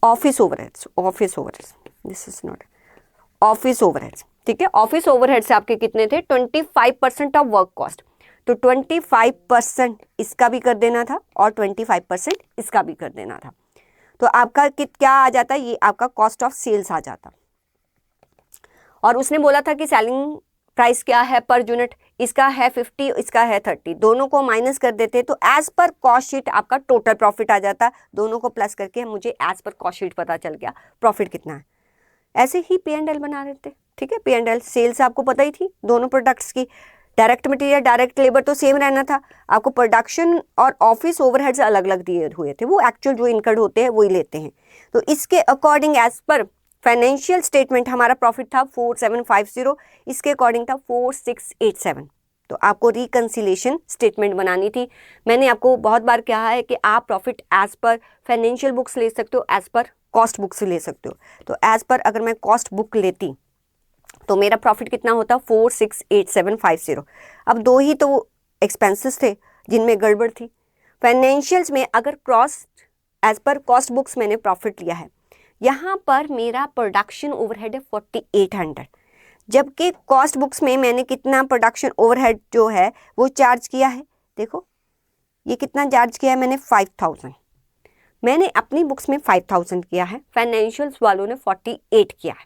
office overheads, office overheads, this is not office overheads, ठीक है। ऑफिस ओवरहेड्स आपके कितने थे, 25% ऑफ वर्क कॉस्ट, तो 25% इसका भी कर देना था और 25% इसका भी कर देना था। तो आपका क्या आ जाता है, ये आपका कॉस्ट ऑफ सेल्स आ जाता। और उसने बोला था कि सेलिंग प्राइस क्या है पर यूनिट, इसका है 50, इसका है 30, दोनों को माइनस कर देते तो एज पर कॉस्ट शीट आपका टोटल प्रॉफिट आ जाता। दोनों को प्लस करके मुझे एज पर कॉस्ट शीट पता चल गया प्रॉफिट कितना है। ऐसे ही P&L बना रहे थे, ठीक है। P&L सेल्स आपको पता ही थी दोनों प्रोडक्ट्स की, डायरेक्ट मटेरियल डायरेक्ट लेबर तो सेम रहना था, आपको प्रोडक्शन और ऑफिस ओवरहेड्स अलग अलग दिए हुए थे, वो एक्चुअल जो इनकर्ड होते हैं वही लेते हैं। तो इसके according as per financial statement हमारा प्रॉफिट था 4750, इसके अकॉर्डिंग था 4687। तो आपको रिकंसिलेशन स्टेटमेंट बनानी थी। मैंने आपको बहुत बार कहा है कि आप profit as per financial books ले सकते हो, एज पर कॉस्ट बुक्स ले सकते हो। तो एज पर अगर मैं कॉस्ट बुक लेती तो मेरा प्रॉफिट कितना होता, 468750। अब 2 ही तो एक्सपेंसेस थे जिनमें गड़बड़ थी। फाइनेंशियल्स में अगर एज पर कॉस्ट बुक्स मैंने प्रॉफिट लिया है, यहाँ पर मेरा प्रोडक्शन ओवरहेड है 4800, जबकि कॉस्ट बुक्स में मैंने कितना प्रोडक्शन ओवरहेड जो है वो चार्ज किया है, देखो ये कितना चार्ज किया है मैंने, 5000। मैंने अपनी बुक्स में 5000 किया है, फाइनेंशियल्स वालों ने 48 किया है,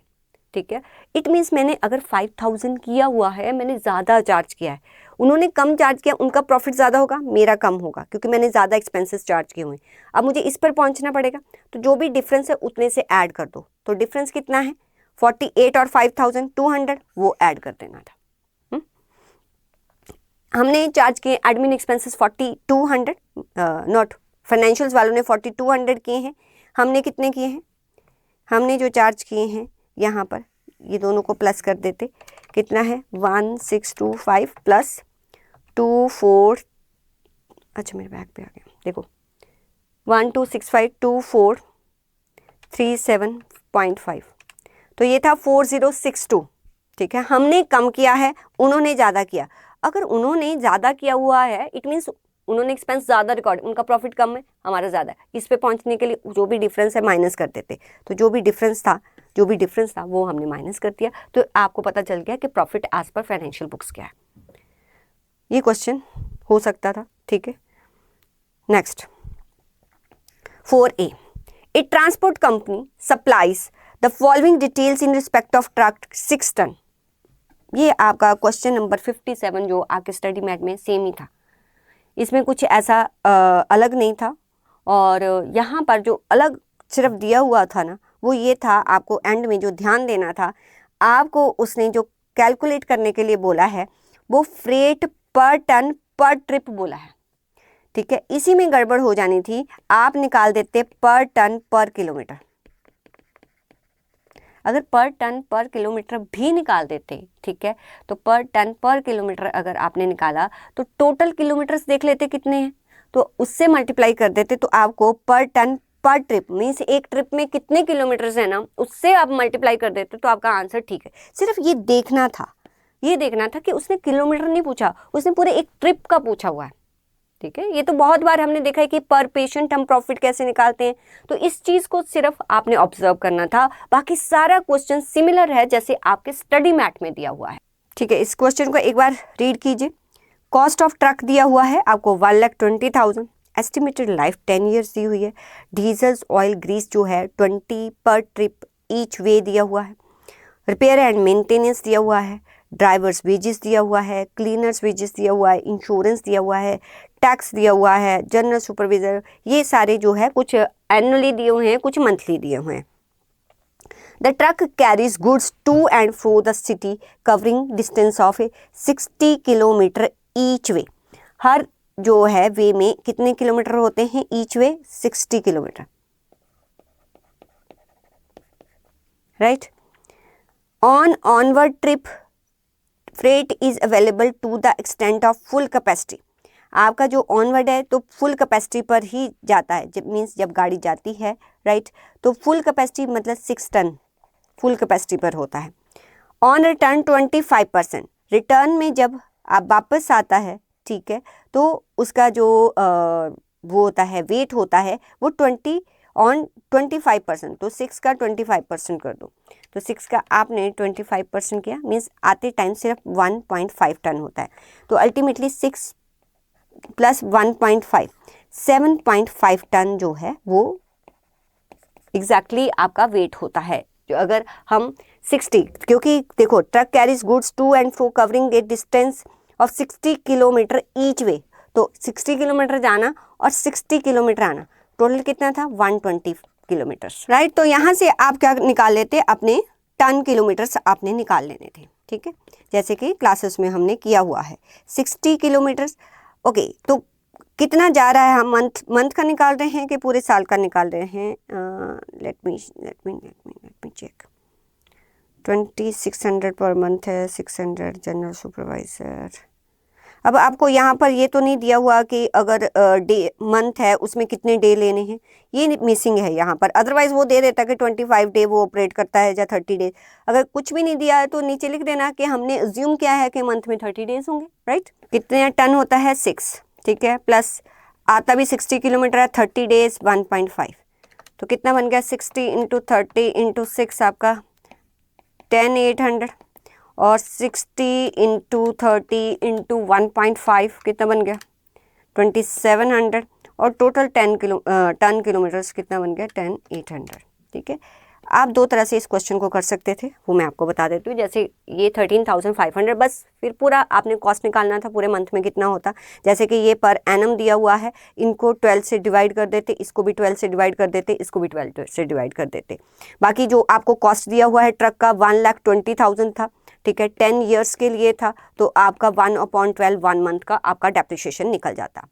ठीक है। इट मीन्स मैंने अगर 5000 किया हुआ है, मैंने ज़्यादा चार्ज किया है, उन्होंने कम चार्ज किया, उनका प्रॉफिट ज़्यादा होगा, मेरा कम होगा, क्योंकि मैंने ज़्यादा एक्सपेंसेस चार्ज किए हुए हैं। अब मुझे इस पर पहुंचना पड़ेगा, तो जो भी डिफरेंस है उतने से ऐड कर दो। तो डिफरेंस कितना है, 48 और 5000 200, वो ऐड कर देना था। हमने चार्ज किए एडमिन एक्सपेंसेस 4200, नॉट फाइनेंशियल्स वालों ने 4200 किए हैं, हमने कितने किए हैं, हमने जो चार्ज किए हैं यहाँ पर ये दोनों को प्लस कर देते, कितना है 1625 प्लस 24, अच्छा मेरे बैग पे आ गया, देखो 1265 2437.5, तो ये था 4062, ठीक है। हमने कम किया है, उन्होंने ज़्यादा किया। अगर उन्होंने ज़्यादा किया हुआ है इट मीन्स उन्होंने एक्सपेंस ज़्यादा रिकॉर्ड, उनका प्रॉफिट कम है, हमारा ज़्यादा है। इस पे पहुंचने के लिए जो भी डिफरेंस है माइनस कर देते, तो जो भी डिफरेंस था वो हमने माइनस कर दिया, तो आपको पता चल गया कि profit as per financial books क्या है। ये क्वेश्चन हो सकता था, ठीक है। Next 4A, a transport company supplies the following details in respect of truck 6 ton. ये आपका क्वेश्चन नंबर 57 जो आपके स्टडी मैट में सेम ही था, इसमें कुछ ऐसा अलग नहीं था। और यहाँ पर जो अलग सिर्फ दिया हुआ था ना, वो ये था, आपको एंड में जो ध्यान देना था, आपको उसने जो कैलकुलेट करने के लिए बोला है वो फ्रेट पर टन पर ट्रिप बोला है, ठीक है। इसी में गड़बड़ हो जानी थी, आप निकाल देते पर टन पर किलोमीटर। अगर पर टन पर किलोमीटर भी निकाल देते, ठीक है, तो पर टन पर किलोमीटर अगर आपने निकाला तो टोटल किलोमीटर्स देख लेते कितने हैं, तो उससे मल्टीप्लाई कर देते, तो आपको पर टन पर ट्रिप मीन्स एक ट्रिप में कितने किलोमीटर्स है ना, उससे आप मल्टीप्लाई कर देते तो आपका आंसर ठीक है। सिर्फ ये देखना था, ये देखना था कि उसने किलोमीटर नहीं पूछा, उसने पूरे एक ट्रिप का पूछा हुआ है, ठीक है। ये तो बहुत बार हमने देखा है कि पर पेशेंट हम प्रॉफिट कैसे निकालते हैं, तो इस चीज को सिर्फ आपने ऑब्जर्व करना था। बाकी सारा क्वेश्चन सिमिलर है जैसे आपके स्टडी मैट में दिया हुआ है, ठीक है। इस क्वेश्चन को एक बार रीड कीजिए। कॉस्ट ऑफ ट्रक दिया हुआ है आपको 1,20,000, एस्टिमेटेड लाइफ 10 ईयर्स दी हुई है, डीजल ऑयल ग्रीस जो है 20 पर ट्रिप ईच वे दिया हुआ है, रिपेयर एंड मेंटेनेंस दिया हुआ है, ड्राइवर्स वेजेस दिया हुआ है, क्लीनर्स वेजेस दिया हुआ है, इंश्योरेंस दिया हुआ है, टैक्स दिया हुआ है, जनरल सुपरवाइजर, ये सारे जो है कुछ एनुअली दिए हुए हैं, कुछ मंथली दिए हुए हैं। The truck carries goods to and fro the city covering distance of 60 kilometre each way. हर जो है वे में कितने किलोमीटर होते हैं each way? 60 kilometre, right. On onward trip freight is available to the extent of full capacity. आपका जो onward है तो फुल कैपेसिटी पर ही जाता है, जब मीन्स जब गाड़ी जाती है, राइट, तो फुल कैपेसिटी मतलब 6 टन फुल कैपेसिटी पर होता है। ऑन रिटर्न 25%, रिटर्न में जब आप वापस आता है, ठीक है, तो उसका जो वो होता है वेट होता है वो 20 ऑन 25%, तो 6 का 25% कर दो, तो 6 का आपने 25% किया, मीन्स आते टाइम सिर्फ 1.5 टन होता है, तो अल्टीमेटली 6 प्लस 1.5 7.5 टन जो है वो एग्जैक्टली आपका वेट होता है। जो अगर हम 60, क्योंकि देखो truck carries goods to and fro covering a distance of 60 kilometre each way, तो 60 किलोमीटर जाना और 60 किलोमीटर आना, टोटल कितना था? 120 किलोमीटर्स, राइट। तो यहाँ से आप क्या निकाल लेते, अपने टन किलोमीटर्स आपने निकाल लेने थे, ठीक है, जैसे कि क्लासेस में हमने किया हुआ है। 60 किलोमीटर्स, ओके, तो कितना जा रहा है? हम मंथ का निकाल रहे हैं कि पूरे साल का निकाल रहे हैं? Let me check. 2600 per month है, 600 जनरल सुपरवाइजर। अब आपको यहाँ पर ये तो नहीं दिया हुआ कि अगर डे मंथ है उसमें कितने डे लेने हैं, ये मिसिंग है यहाँ पर। अदरवाइज वो दे देता कि 25 डे वो ऑपरेट करता है या 30 डेज। अगर कुछ भी नहीं दिया है तो नीचे लिख देना कि हमने अज्यूम किया है कि मंथ में 30 डेज होंगे, राइट। कितने टन होता है? 6, ठीक है, प्लस आता भी 60 किलोमीटर है, 30 डेज 1.5, तो कितना बन गया? 60 इंटू 30 इंटू 6 आपका 10,800, और 60 इंटू 30 इंटू 1.5 कितना बन गया? 2700, और टोटल टन किलोमीटर्स कितना बन गया? 10,800, ठीक है। आप दो तरह से इस क्वेश्चन को कर सकते थे, वो मैं आपको बता देती हूँ। जैसे ये 13,500, बस फिर पूरा आपने कॉस्ट निकालना था पूरे मंथ में कितना होता। जैसे कि ये पर एनम दिया हुआ है, इनको 12 से डिवाइड कर देते, इसको भी 12 से डिवाइड कर देते, इसको भी 12 से डिवाइड कर देते। बाकी जो आपको कॉस्ट दिया हुआ है ट्रक का 1,20,000 था, ठीक है, 10 ईयर्स के लिए था, तो आपका 1/12 1 मंथ का आपका डेप्रिसिएशन निकल जाता।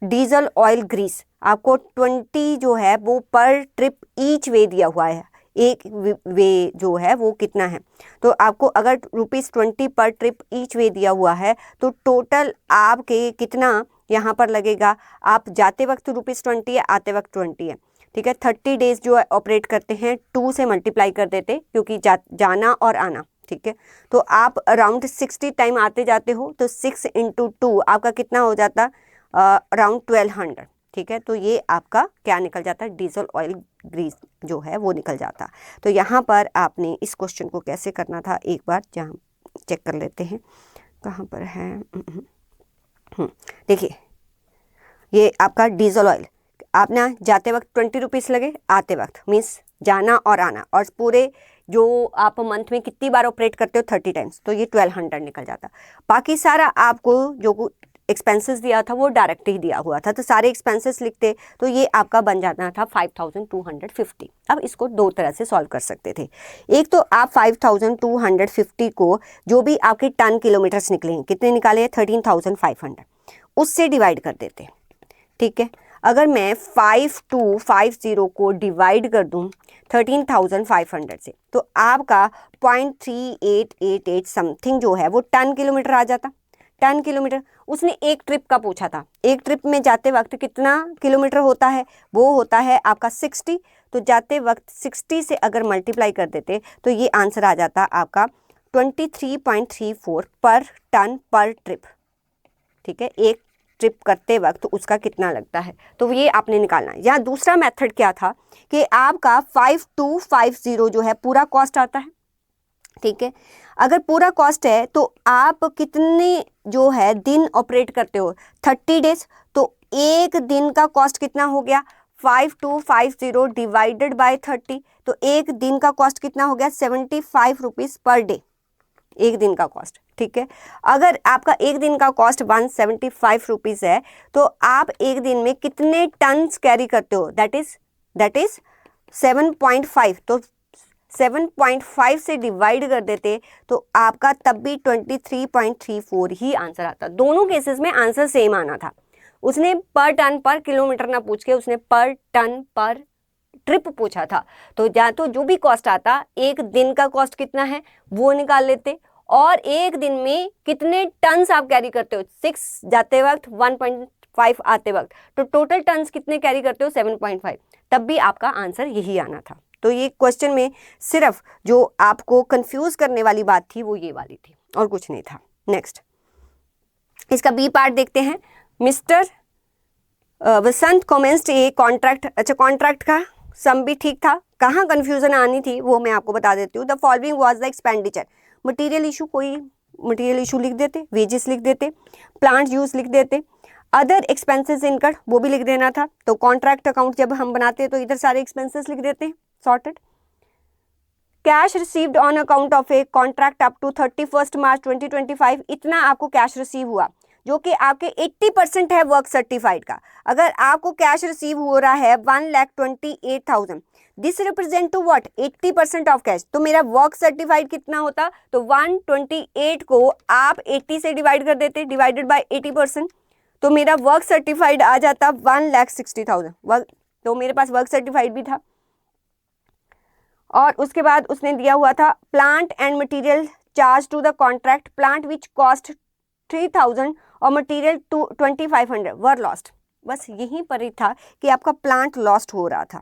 डीजल ऑयल ग्रीस आपको 20 जो है वो पर ट्रिप ईच वे दिया हुआ है, एक वे जो है वो कितना है, तो आपको अगर ₹20 पर ट्रिप ईच वे दिया हुआ है तो टोटल आपके कितना यहाँ पर लगेगा? आप जाते वक्त ₹20 है, आते वक्त 20 है, ठीक है। 30 डेज जो है ऑपरेट करते हैं, 2 से मल्टीप्लाई कर देते क्योंकि जाना और आना, ठीक है। तो आप अराउंड 60 टाइम आते जाते हो, तो 6 इंटू 2 आपका कितना हो जाता? अराउंड 1200, ठीक है। तो ये आपका क्या निकल जाता है? डीजल ऑयल ग्रीस जो है वो निकल जाता। तो यहाँ पर आपने इस क्वेश्चन को कैसे करना था, एक बार जहाँ चेक कर लेते हैं, कहाँ पर है। देखिए ये आपका डीजल ऑयल, आप ना जाते वक्त 20 रुपीज़ लगे, आते वक्त मीन्स जाना और आना, और पूरे जो आप मंथ में कितनी बार ऑपरेट करते हो 30 टाइम्स, तो ये 1200 निकल जाता। बाकी सारा आपको जो एक्सपेंसेस दिया था वो डायरेक्ट ही दिया हुआ था, तो सारे एक्सपेंसेस लिखते तो ये आपका बन जाना था 5250। अब इसको दो तरह से सॉल्व कर सकते थे। एक तो आप 5250 को जो भी आपके टन किलोमीटर्स निकले, कितने निकाले हैं 13,500, उससे डिवाइड कर देते। ठीक है, अगर मैं 5250 को डिवाइड कर दूं 13,500 से, तो आपका 0.3888 समथिंग जो है वो टन किलोमीटर आ जाता। टन किलोमीटर उसने एक ट्रिप का पूछा था, एक ट्रिप में जाते वक्त कितना किलोमीटर होता है, वो होता है आपका 60, तो जाते वक्त 60 से अगर मल्टीप्लाई कर देते तो ये आंसर आ जाता आपका 23.34 पर टन पर ट्रिप। ठीक है, एक ट्रिप करते वक्त तो उसका कितना लगता है, तो ये आपने निकालना है। या दूसरा मेथड क्या था कि आपका 5250 जो है पूरा कॉस्ट आता है। ठीक है, अगर पूरा कॉस्ट है तो आप कितने जो है दिन ऑपरेट करते हो 30 डेज, तो एक दिन का कॉस्ट कितना हो गया 5250 डिवाइडेड बाय 30, तो एक दिन का कॉस्ट कितना हो गया 75 रुपीज़ पर डे, एक दिन का कॉस्ट। ठीक है, अगर आपका एक दिन का कॉस्ट 175 रुपीज़ है तो आप एक दिन में कितने टन्स कैरी करते हो, दैट इज 7.5, तो 7.5 से डिवाइड कर देते तो आपका तब भी 23.34 ही आंसर आता। दोनों केसेस में आंसर सेम आना था। उसने पर टन पर किलोमीटर ना पूछ के उसने पर टन पर ट्रिप पूछा था, तो या तो जो भी कॉस्ट आता एक दिन का कॉस्ट कितना है वो निकाल लेते, और एक दिन में कितने टन्स आप कैरी करते हो, 6 जाते वक्त 1.5 आते वक्त, तो टोटल टन्स कितने कैरी करते हो 7.5, तब भी आपका आंसर यही आना था। तो ये क्वेश्चन में सिर्फ जो आपको कंफ्यूज करने वाली बात थी वो ये वाली थी और कुछ नहीं था। नेक्स्ट, इसका बी पार्ट देखते हैं। Mister Vasant commenced a contract. अच्छा, कॉन्ट्रैक्ट का सम भी ठीक था, कहाँ कंफ्यूजन आनी थी वो मैं आपको बता देती हूँ। The following was the expenditure, material issue, कोई मटेरियल इशू लिख देते, वेजेस लिख देते, प्लांट यूज लिख देते, अदर एक्सपेंसेस इनकर्ड वो भी लिख देना था। तो कॉन्ट्रैक्ट अकाउंट जब हम बनाते हैं तो इधर सारे एक्सपेंसेस लिख देते हैं, sorted. Cash received on account of a contract up to 31 March 2025, इतना आपको कैश रिसीव हुआ जो कि आपके 80% है वर्क सर्टिफाइड का। अगर आपको कैश रिसीव हो रहा है 1,28,000, this represent to what 80% of cash, तो मेरा वर्क सर्टिफाइड कितना होता, तो 128 को आप 80 से डिवाइड कर देते, डिवाइडेड बाय 80%, तो मेरा वर्क सर्टिफाइड आ जाता 1,60,000। तो मेरे पास वर्क सर्टिफाइड भी था, और उसके बाद उसने दिया हुआ था plant and material charge to the contract, plant which cost 3,000 और मटेरियल 2,500 वर लॉस्ट। बस यहीं पर ही था कि आपका प्लांट लॉस्ट हो रहा था,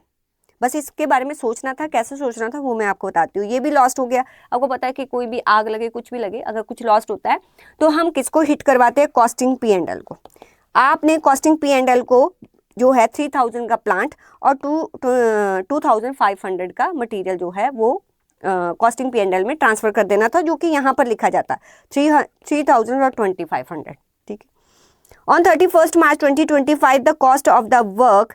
बस इसके बारे में सोचना था, कैसे सोचना था वो मैं आपको बताती हूँ। ये भी लॉस्ट हो गया। आपको पता है कि कोई भी आग लगे, कुछ भी लगे, अगर कुछ लॉस्ट होता है तो हम किसको हिट करवाते हैं, कॉस्टिंग P&L को। आपने कॉस्टिंग P&L को जो है 3,000 का प्लांट और 2,500 का मटेरियल जो है वो कॉस्टिंग P&L में ट्रांसफर कर देना था, जो कि यहाँ पर लिखा जाता 3,000 और 2,500। ठीक है, on 31 March 2025 the cost of the work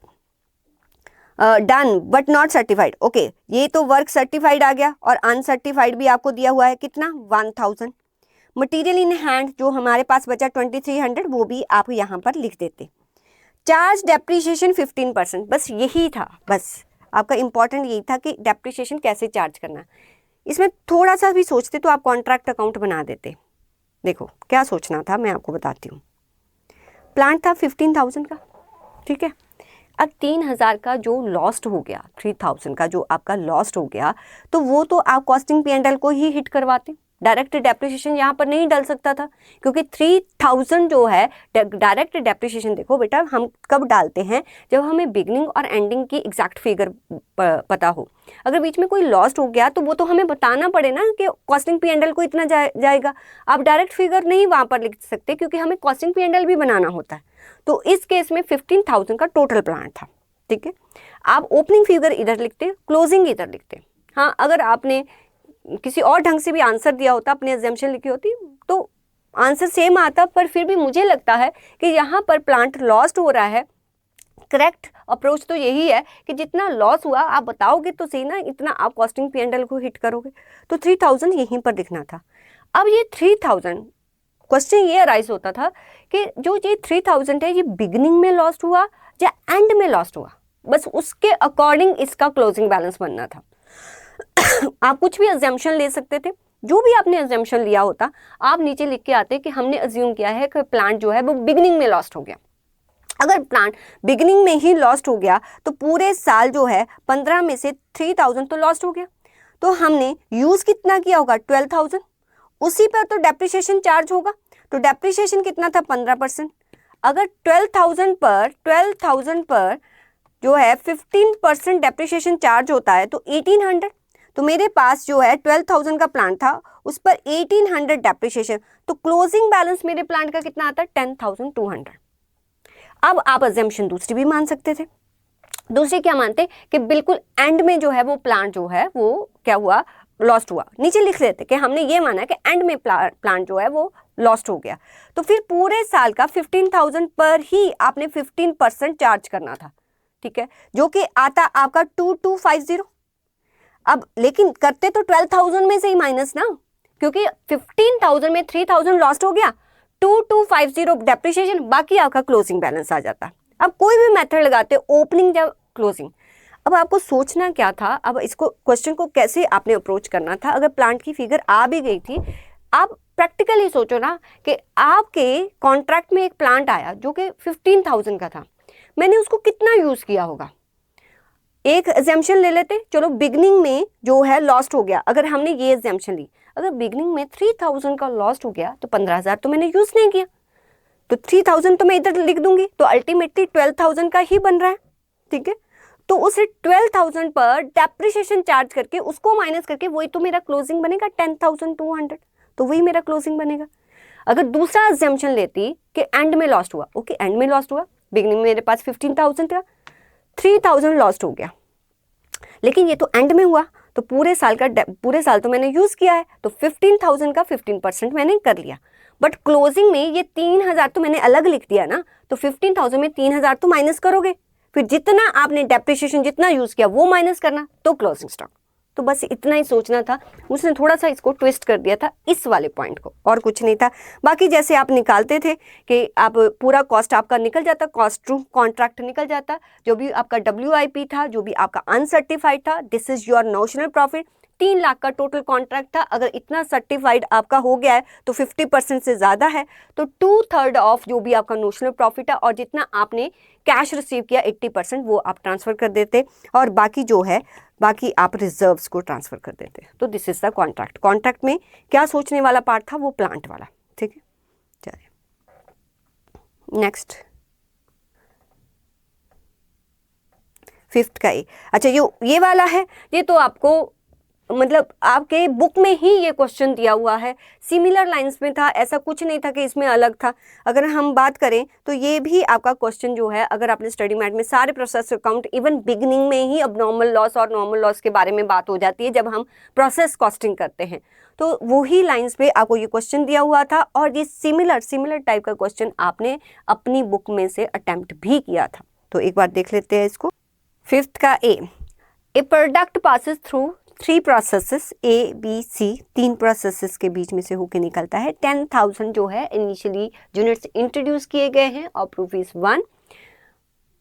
done but not certified. Okay, ये तो वर्क सर्टिफाइड आ गया और अनसर्टिफाइड भी आपको दिया हुआ है कितना 1,000। मटेरियल इन हैंड जो हमारे पास बचा 2,300, वो भी आप यहाँ पर लिख देते। चार्ज डेप्रीशिएशन 15%, बस यही था, बस आपका इंपॉर्टेंट यही था कि डेप्रीशिएशन कैसे चार्ज करना। इसमें थोड़ा सा भी सोचते तो आप कॉन्ट्रैक्ट अकाउंट बना देते। देखो क्या सोचना था मैं आपको बताती हूँ। प्लांट था 15,000 का, ठीक है, अब 3,000 का जो लॉस्ट हो गया, 3,000 का जो आपका लॉस्ट हो गया, तो वो तो आप कॉस्टिंग P&L को ही हिट करवाते। डायरेक्ट डेप्रिसिएशन यहाँ पर नहीं डाल सकता था, क्योंकि 3,000 जो है डायरेक्ट डेप्रिसिएशन, देखो बेटा हम कब डालते हैं, जब हमें बिगनिंग और एंडिंग की एग्जैक्ट फिगर पता हो। अगर बीच में कोई लॉस्ट हो गया तो वो तो हमें बताना पड़े ना कि कॉस्टिंग P&L को इतना जाएगा। आप डायरेक्ट फिगर नहीं वहाँ पर लिख सकते, क्योंकि हमें कॉस्टिंग P&L भी बनाना होता है। तो इस केस में 15,000 का टोटल प्लांट था, ठीक है। आप ओपनिंग फिगर इधर लिखते, क्लोजिंग इधर लिखते। हाँ, अगर आपने किसी और ढंग से भी आंसर दिया होता, अपनी एग्जाम्पशन लिखी होती, तो आंसर सेम आता, पर फिर भी मुझे लगता है कि यहाँ पर प्लांट लॉस्ट हो रहा है। करेक्ट अप्रोच तो यही है कि जितना लॉस हुआ आप बताओगे तो सही ना, इतना आप कॉस्टिंग P&L को हिट करोगे। तो 3000 यहीं पर दिखना था। अब ये 3000 क्वेश्चन ये अराइज होता था कि जो ये 3000 है ये बिगिनिंग में लॉस्ट हुआ या एंड में लॉस्ट हुआ, बस उसके अकॉर्डिंग इसका क्लोजिंग बैलेंस बनना था। आप कुछ भी अजम्पशन ले सकते थे, जो भी आपने अजम्पशन लिया होता आप नीचे लिख के आते कि हमने अज्यूम किया है कि प्लांट जो है वो बिगिनिंग में लॉस्ट हो गया। अगर प्लांट बिगिनिंग में ही लॉस्ट हो गया तो पूरे साल जो है 15 में से 3000 तो लॉस्ट हो गया। तो हमने यूज कितना किया होगा 12,000, उसी पर तो डेप्रिसिएशन चार्ज होगा। तो डेप्रिसिएशन कितना था 15%। अगर 12,000 पर जो है 15% डेप्रिसिएशन चार्ज होता है तो 1800। तो मेरे पास जो है 12,000 का प्लांट था, उस पर 1800 डेप्रिसिएशन, तो क्लोजिंग बैलेंस मेरे प्लांट का कितना आता है 10,200। अब आप अजम्पशन दूसरी भी मान सकते थे। दूसरी क्या मानते कि बिल्कुल एंड में जो है वो प्लांट जो है वो क्या हुआ, लॉस्ट हुआ। नीचे लिख लेते कि हमने ये माना कि एंड में प्लांट जो है वो लॉस्ट हो गया। तो फिर पूरे साल का 15,000 पर ही आपने 15% चार्ज करना था, ठीक है, जो कि आता आपका 2250। अब लेकिन करते तो 12,000 में से ही माइनस ना, क्योंकि 15,000 में 3,000 लॉस्ट हो गया, 2250 डेप्रिसिएशन, बाकी आपका क्लोजिंग बैलेंस आ जाता। अब कोई भी मेथड लगाते ओपनिंग या क्लोजिंग। अब आपको सोचना क्या था, अब इसको क्वेश्चन को कैसे आपने अप्रोच करना था। अगर प्लांट की फिगर आ भी गई थी, आप प्रैक्टिकली सोचो ना कि आपके कॉन्ट्रैक्ट में एक प्लांट आया जो कि 15,000 का था, मैंने उसको कितना यूज किया होगा। एक एग्जाम्पशन ले लेते, चलो बिगनिंग में जो है लॉस्ट हो गया, अगर हमने ये एग्जाम्पशन ली, अगर बिगनिंग में 3000 का लॉस्ट हो गया तो 15,000 तो मैंने यूज नहीं किया, तो 3000 तो मैं इधर लिख दूंगी, तो अल्टीमेटली 12,000 का ही बन रहा है, ठीक है। तो उस 12,000 पर डेप्रिसिएशन चार्ज करके उसको माइनस करके वही तो मेरा क्लोजिंग बनेगा 10,200, तो वही मेरा क्लोजिंग बनेगा। अगर दूसरा एग्जाम्पशन लेती कि एंड में लॉस्ट हुआ, ओके एंड में लॉस्ट हुआ, बिगनिंग में मेरे पास 15,000 था, 3,000 लॉस्ट हो गया, लेकिन ये तो एंड में हुआ, तो पूरे साल तो मैंने यूज किया है, तो 15,000 का 15% मैंने कर लिया। बट क्लोजिंग में ये 3,000 तो मैंने अलग लिख दिया ना, तो 15,000 में 3,000 तो माइनस करोगे, फिर जितना आपने डेप्रिसिएशन जितना यूज किया वो माइनस करना, तो क्लोजिंग स्टॉक। तो बस इतना ही सोचना था, उसने थोड़ा सा इसको ट्विस्ट कर दिया था इस वाले पॉइंट को, और कुछ नहीं था। बाकी जैसे आप निकालते थे कि आप पूरा कॉस्ट आपका निकल जाता, कॉस्ट टू कॉन्ट्रैक्ट निकल जाता, जो भी आपका WIP था, जो भी आपका अनसर्टिफाइड था, this is your notional profit. 3 lakh का टोटल कॉन्ट्रैक्ट था, अगर इतना सर्टिफाइड आपका हो गया है तो 50% से ज़्यादा है, तो 2/3 ऑफ जो भी आपका नोशनल प्रॉफिट है और जितना आपने कैश रिसीव किया 80% वो आप ट्रांसफ़र कर देते, और बाकी जो है बाकी आप रिजर्व्स को ट्रांसफ़र कर देते। तो this is the contract. Contract में क्या सोचने वाला पार्ट था, वो प्लांट वाला, ठीक है। चलिए नेक्स्ट 5th का अच्छा ये वाला है, ये तो आपको मतलब आपके बुक में ही ये क्वेश्चन दिया हुआ है, सिमिलर लाइंस में था, ऐसा कुछ नहीं था कि इसमें अलग था। अगर हम बात करें तो ये भी आपका क्वेश्चन जो है, अगर आपने स्टडी मैट में सारे प्रोसेस अकाउंट, इवन बिगनिंग में ही अबनॉर्मल लॉस और नॉर्मल लॉस के बारे में बात हो जाती है जब हम प्रोसेस कॉस्टिंग करते हैं, तो वही लाइंस पे आपको ये क्वेश्चन दिया हुआ था, और ये सिमिलर टाइप का क्वेश्चन आपने अपनी बुक में से अटेम्प्ट भी किया था। तो एक बार देख लेते हैं इसको। 5th का a product passes through 3 processes ABC, 3 processes के बीच में से होके निकलता है। 10,000 जो है इनिशियली यूनिट्स इंट्रोड्यूस किए गए हैं और ₹1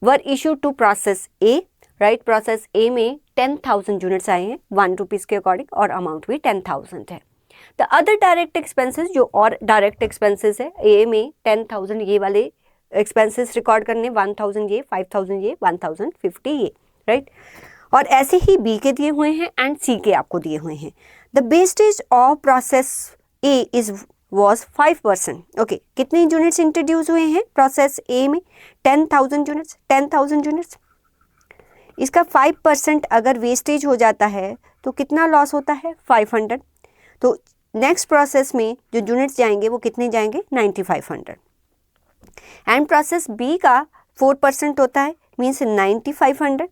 were issue to process A, right. Process A में 10,000 यूनिट्स आए हैं ₹1 के अकॉर्डिंग, और अमाउंट भी 10,000 है। द अदर डायरेक्ट एक्सपेंसेस, जो और डायरेक्ट एक्सपेंसेस है, ए में 10,000 ये वाले एक्सपेंसेस रिकॉर्ड करने, 1,000 ये, 5,000 ये, 1,050 ये, राइट। और ऐसे ही बी के दिए हुए हैं एंड सी के आपको दिए हुए हैं। The wastage of process A was 5%। Okay, कितने यूनिट्स इंट्रोड्यूस हुए हैं प्रोसेस ए में? 10,000 यूनिट्स। 10,000 यूनिट्स, इसका 5% अगर वेस्टेज हो जाता है तो कितना लॉस होता है? 500। तो नेक्स्ट प्रोसेस में जो यूनिट्स जाएंगे वो कितने जाएंगे? 9,500। एंड प्रोसेस बी का 4% होता है, मीन्स 9,500।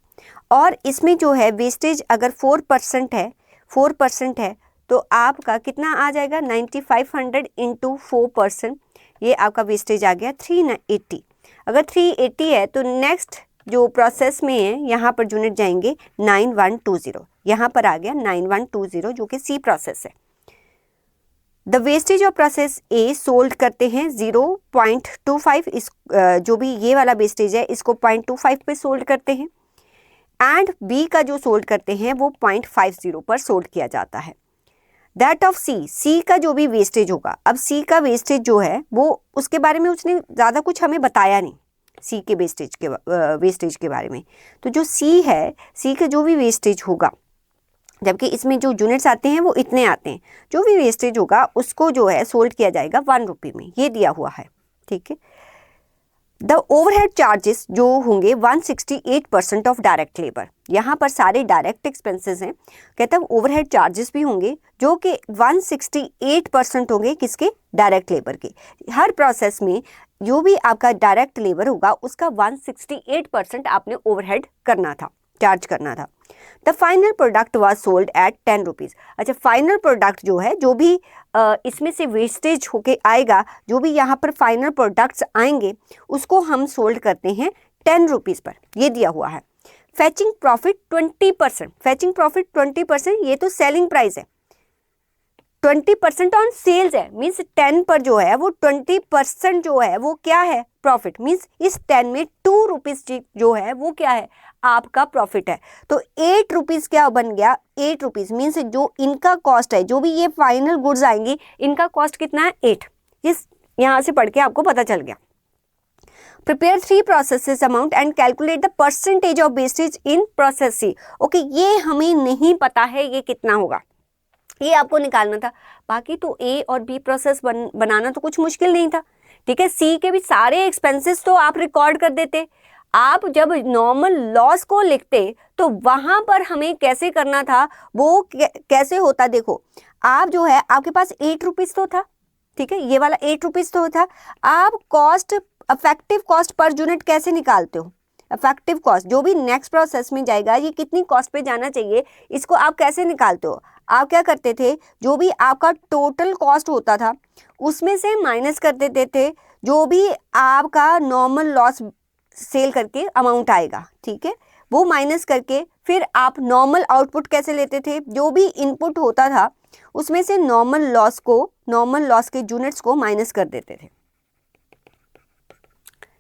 और इसमें जो है वेस्टेज अगर 4% है तो आपका कितना आ जाएगा 9500 इंटू 4%, ये आपका वेस्टेज आ गया 380। अगर 380 है तो नेक्स्ट जो प्रोसेस में है यहाँ पर यूनिट जाएंगे 9120, यहाँ पर आ गया 9120 जो कि सी प्रोसेस है। The wastage of process A sold करते हैं 0.25, इस जो भी ये वाला वेस्टेज है इसको 0.25 पे सोल्ड करते हैं, एंड बी का जो सोल्ड करते हैं वो 0.50 पर सोल्ड किया जाता है। दैट ऑफ सी, सी का जो भी वेस्टेज होगा, अब सी का वेस्टेज जो है वो उसके बारे में उसने ज़्यादा कुछ हमें बताया नहीं, सी के वेस्टेज के बारे में। तो जो सी है, सी का जो भी वेस्टेज होगा, जबकि इसमें जो यूनिट्स आते हैं वो इतने आते हैं, जो भी वेस्टेज होगा उसको जो है सोल्ड किया जाएगा 1 रुपये में, ये दिया हुआ है, ठीक है। द ओवरहेड चार्जेस जो होंगे 168% ऑफ डायरेक्ट लेबर, यहाँ पर सारे डायरेक्ट एक्सपेंसेस हैं, कहता है ओवरहेड चार्जेस भी होंगे जो कि 168% होंगे, किसके, डायरेक्ट लेबर के। हर प्रोसेस में जो भी आपका डायरेक्ट लेबर होगा उसका 168% आपने ओवरहेड करना था, चार्ज करना था। The final product was sold at 10 rupees. अच्छा, फाइनल प्रोडक्ट जो है, जो भी इसमें से वेस्टेज होके आएगा, जो भी यहाँ पर फाइनल प्रोडक्ट्स आएंगे उसको हम सोल्ड करते हैं 10 रुपीज़ पर, ये दिया हुआ है। फैचिंग प्रॉफिट 20%, फैचिंग प्रॉफिट 20%, ये तो सेलिंग प्राइस है, 20% ऑन सेल्स है, मीन्स 10 पर जो है वो 20% जो है वो क्या है, प्रॉफिट। मीन्स इस 10 में 2 रुपीज़ जो है वो क्या है, आपका प्रॉफिट है। तो 8 रुपीज़ क्या बन गया, 8 रुपीज़ मीन्स जो इनका कॉस्ट है, जो भी ये फाइनल गुड्स आएंगी इनका कॉस्ट कितना है, 8। इस यहाँ से पढ़ के आपको पता चल गया। Prepare 3 processes amount and calculate the percentage of wastage in process C. Okay, ये हमें नहीं पता है ये कितना होगा, ये आपको निकालना था। बाकी तो ए और बी प्रोसेस बनाना तो कुछ मुश्किल नहीं था, ठीक है। सी के भी सारे एक्सपेंसेस तो आप रिकॉर्ड कर देते। आप जब नॉर्मल लॉस को लिखते तो वहां पर हमें कैसे करना था, वो कैसे होता, देखो आप जो है आपके पास 8 रुपीज़ तो था, ठीक है, ये वाला 8 रुपीज़ तो था। आप cost, effective cost per unit कैसे निकालते हो, इफेक्टिव कॉस्ट जो भी नेक्स्ट प्रोसेस में जाएगा ये कितनी कॉस्ट पे जाना चाहिए, इसको आप कैसे निकालते हो। आप क्या करते थे, जो भी आपका टोटल कॉस्ट होता था उसमें से माइनस कर देते थे जो भी आपका नॉर्मल लॉस सेल करके अमाउंट आएगा, ठीक है, वो माइनस करके फिर आप नॉर्मल आउटपुट कैसे लेते थे, जो भी इनपुट होता था उसमें से नॉर्मल लॉस के यूनिट्स को माइनस कर देते थे,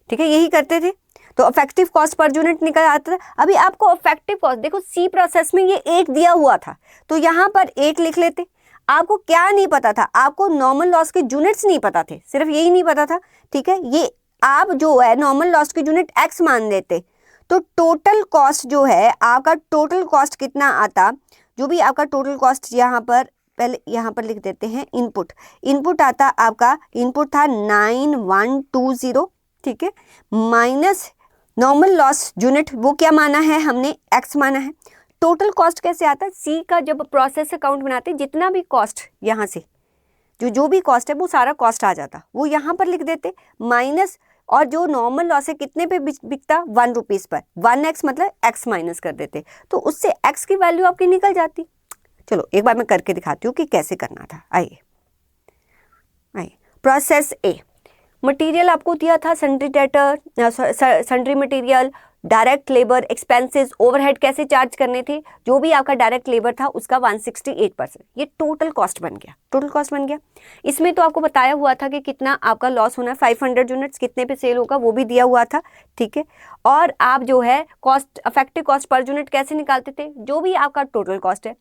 ठीक है, यही करते थे। तो इफेक्टिव कॉस्ट पर यूनिट निकल आता था। अभी आपको इफेक्टिव कॉस्ट देखो, सी प्रोसेस में ये 8 दिया हुआ था तो यहाँ पर 8 लिख लेते। आपको क्या नहीं पता था, आपको नॉर्मल लॉस के यूनिट्स नहीं पता थे, सिर्फ यही नहीं पता था, ठीक है। ये आप जो है नॉर्मल लॉस के यूनिट एक्स मान लेते तो टोटल कॉस्ट जो है आपका, टोटल कॉस्ट कितना आता, जो भी आपका टोटल कॉस्ट, यहाँ पर पहले यहाँ पर लिख देते हैं इनपुट आता आपका, इनपुट था 9120, ठीक है, माइनस नॉर्मल लॉस यूनिट, वो क्या माना है हमने, एक्स माना है। टोटल कॉस्ट कैसे आता है, सी का जब प्रोसेस अकाउंट बनाते जितना भी कॉस्ट यहाँ से जो भी कॉस्ट है वो सारा कॉस्ट आ जाता, वो यहाँ पर लिख देते माइनस, और जो नॉर्मल लॉस है कितने पे बिकता, 1 रुपीज़ पर, 1x मतलब x माइनस कर देते, तो उससे x की वैल्यू आपकी निकल जाती। चलो एक बार मैं करके दिखाती हूँ कि कैसे करना था। आइए प्रोसेस ए, मटेरियल आपको दिया था, sundry debtor, sundry material, direct labour, expenses, overhead कैसे चार्ज करने थे, जो भी आपका डायरेक्ट लेबर था उसका 168%, ये टोटल कॉस्ट बन गया। इसमें तो आपको बताया हुआ था कि कितना आपका लॉस होना है, 500 यूनिट्स कितने पे सेल होगा वो भी दिया हुआ था, ठीक है। और आप जो है cost, effective cost per unit कैसे निकालते थे, जो भी आपका टोटल कॉस्ट है,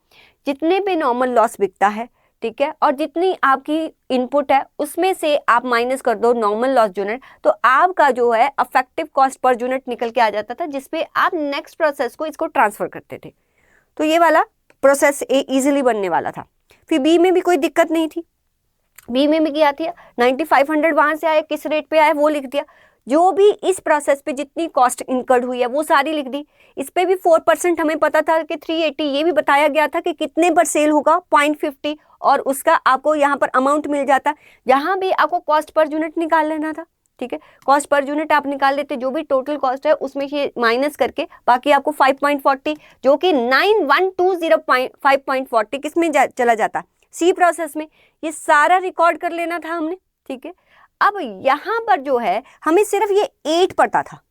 जितने पे नॉर्मल लॉस बिकता है, ठीक है, और जितनी आपकी इनपुट है उसमें से आप माइनस कर दो नॉर्मल लॉस यूनिट, तो आपका जो है इफेक्टिव कॉस्ट पर यूनिट निकल के आ जाता था, जिसपे आप नेक्स्ट प्रोसेस को इसको ट्रांसफर करते थे। तो ये वाला प्रोसेस ए इजीली बनने वाला था। फिर बी में भी कोई दिक्कत नहीं थी, बी में भी क्या थी, 9500 वहां से आया, किस रेट पे आया वो लिख दिया, जो भी इस प्रोसेस पे जितनी कॉस्ट इनकर्ड हुई है वो सारी लिख दी। इस पे भी 4% हमें पता था कि 380, ये भी बताया गया था कि कितने पर सेल होगा, 0.50, और उसका आपको यहाँ पर अमाउंट मिल जाता। यहाँ भी आपको कॉस्ट पर यूनिट निकाल लेना था, ठीक है, कॉस्ट पर यूनिट आप निकाल लेते, जो भी टोटल कॉस्ट है उसमें से माइनस करके बाकी आपको 5.40, जो कि 9120 5.40 किस में चला जाता, सी प्रोसेस में, ये सारा रिकॉर्ड कर लेना था हमने, ठीक है। अब यहाँ पर जो है हमें सिर्फ ये 8 पता था,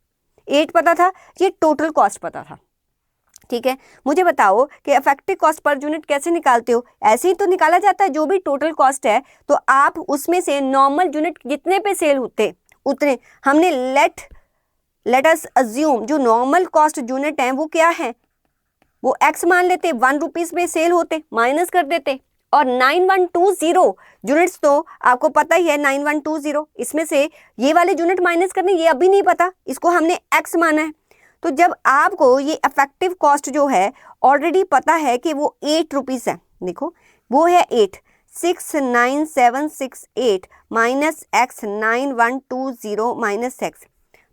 8 पता था, ये टोटल कॉस्ट पता था, ठीक है। मुझे बताओ कि इफेक्टिव कॉस्ट पर यूनिट कैसे निकालते हो? ऐसे ही तो निकाला जाता है, जो भी टोटल कॉस्ट है तो आप उसमें से नॉर्मल यूनिट जितने पे सेल होते उतने, हमने लेट अस अज्यूम जो नॉर्मल कॉस्ट यूनिट है वो क्या है, वो एक्स मान लेते, 1 रुपीज में सेल होते, माइनस कर देते, और 9120 यूनिट्स तो आपको पता ही है 9120, इसमें से ये वाले यूनिट माइनस करने, ये अभी नहीं पता, इसको हमने एक्स माना है। तो जब आपको ये इफेक्टिव कॉस्ट जो है ऑलरेडी पता है कि वो 8 रुपीज़ है, देखो वो है 8, 69768 माइनस एक्स 9120 माइनस एक्स,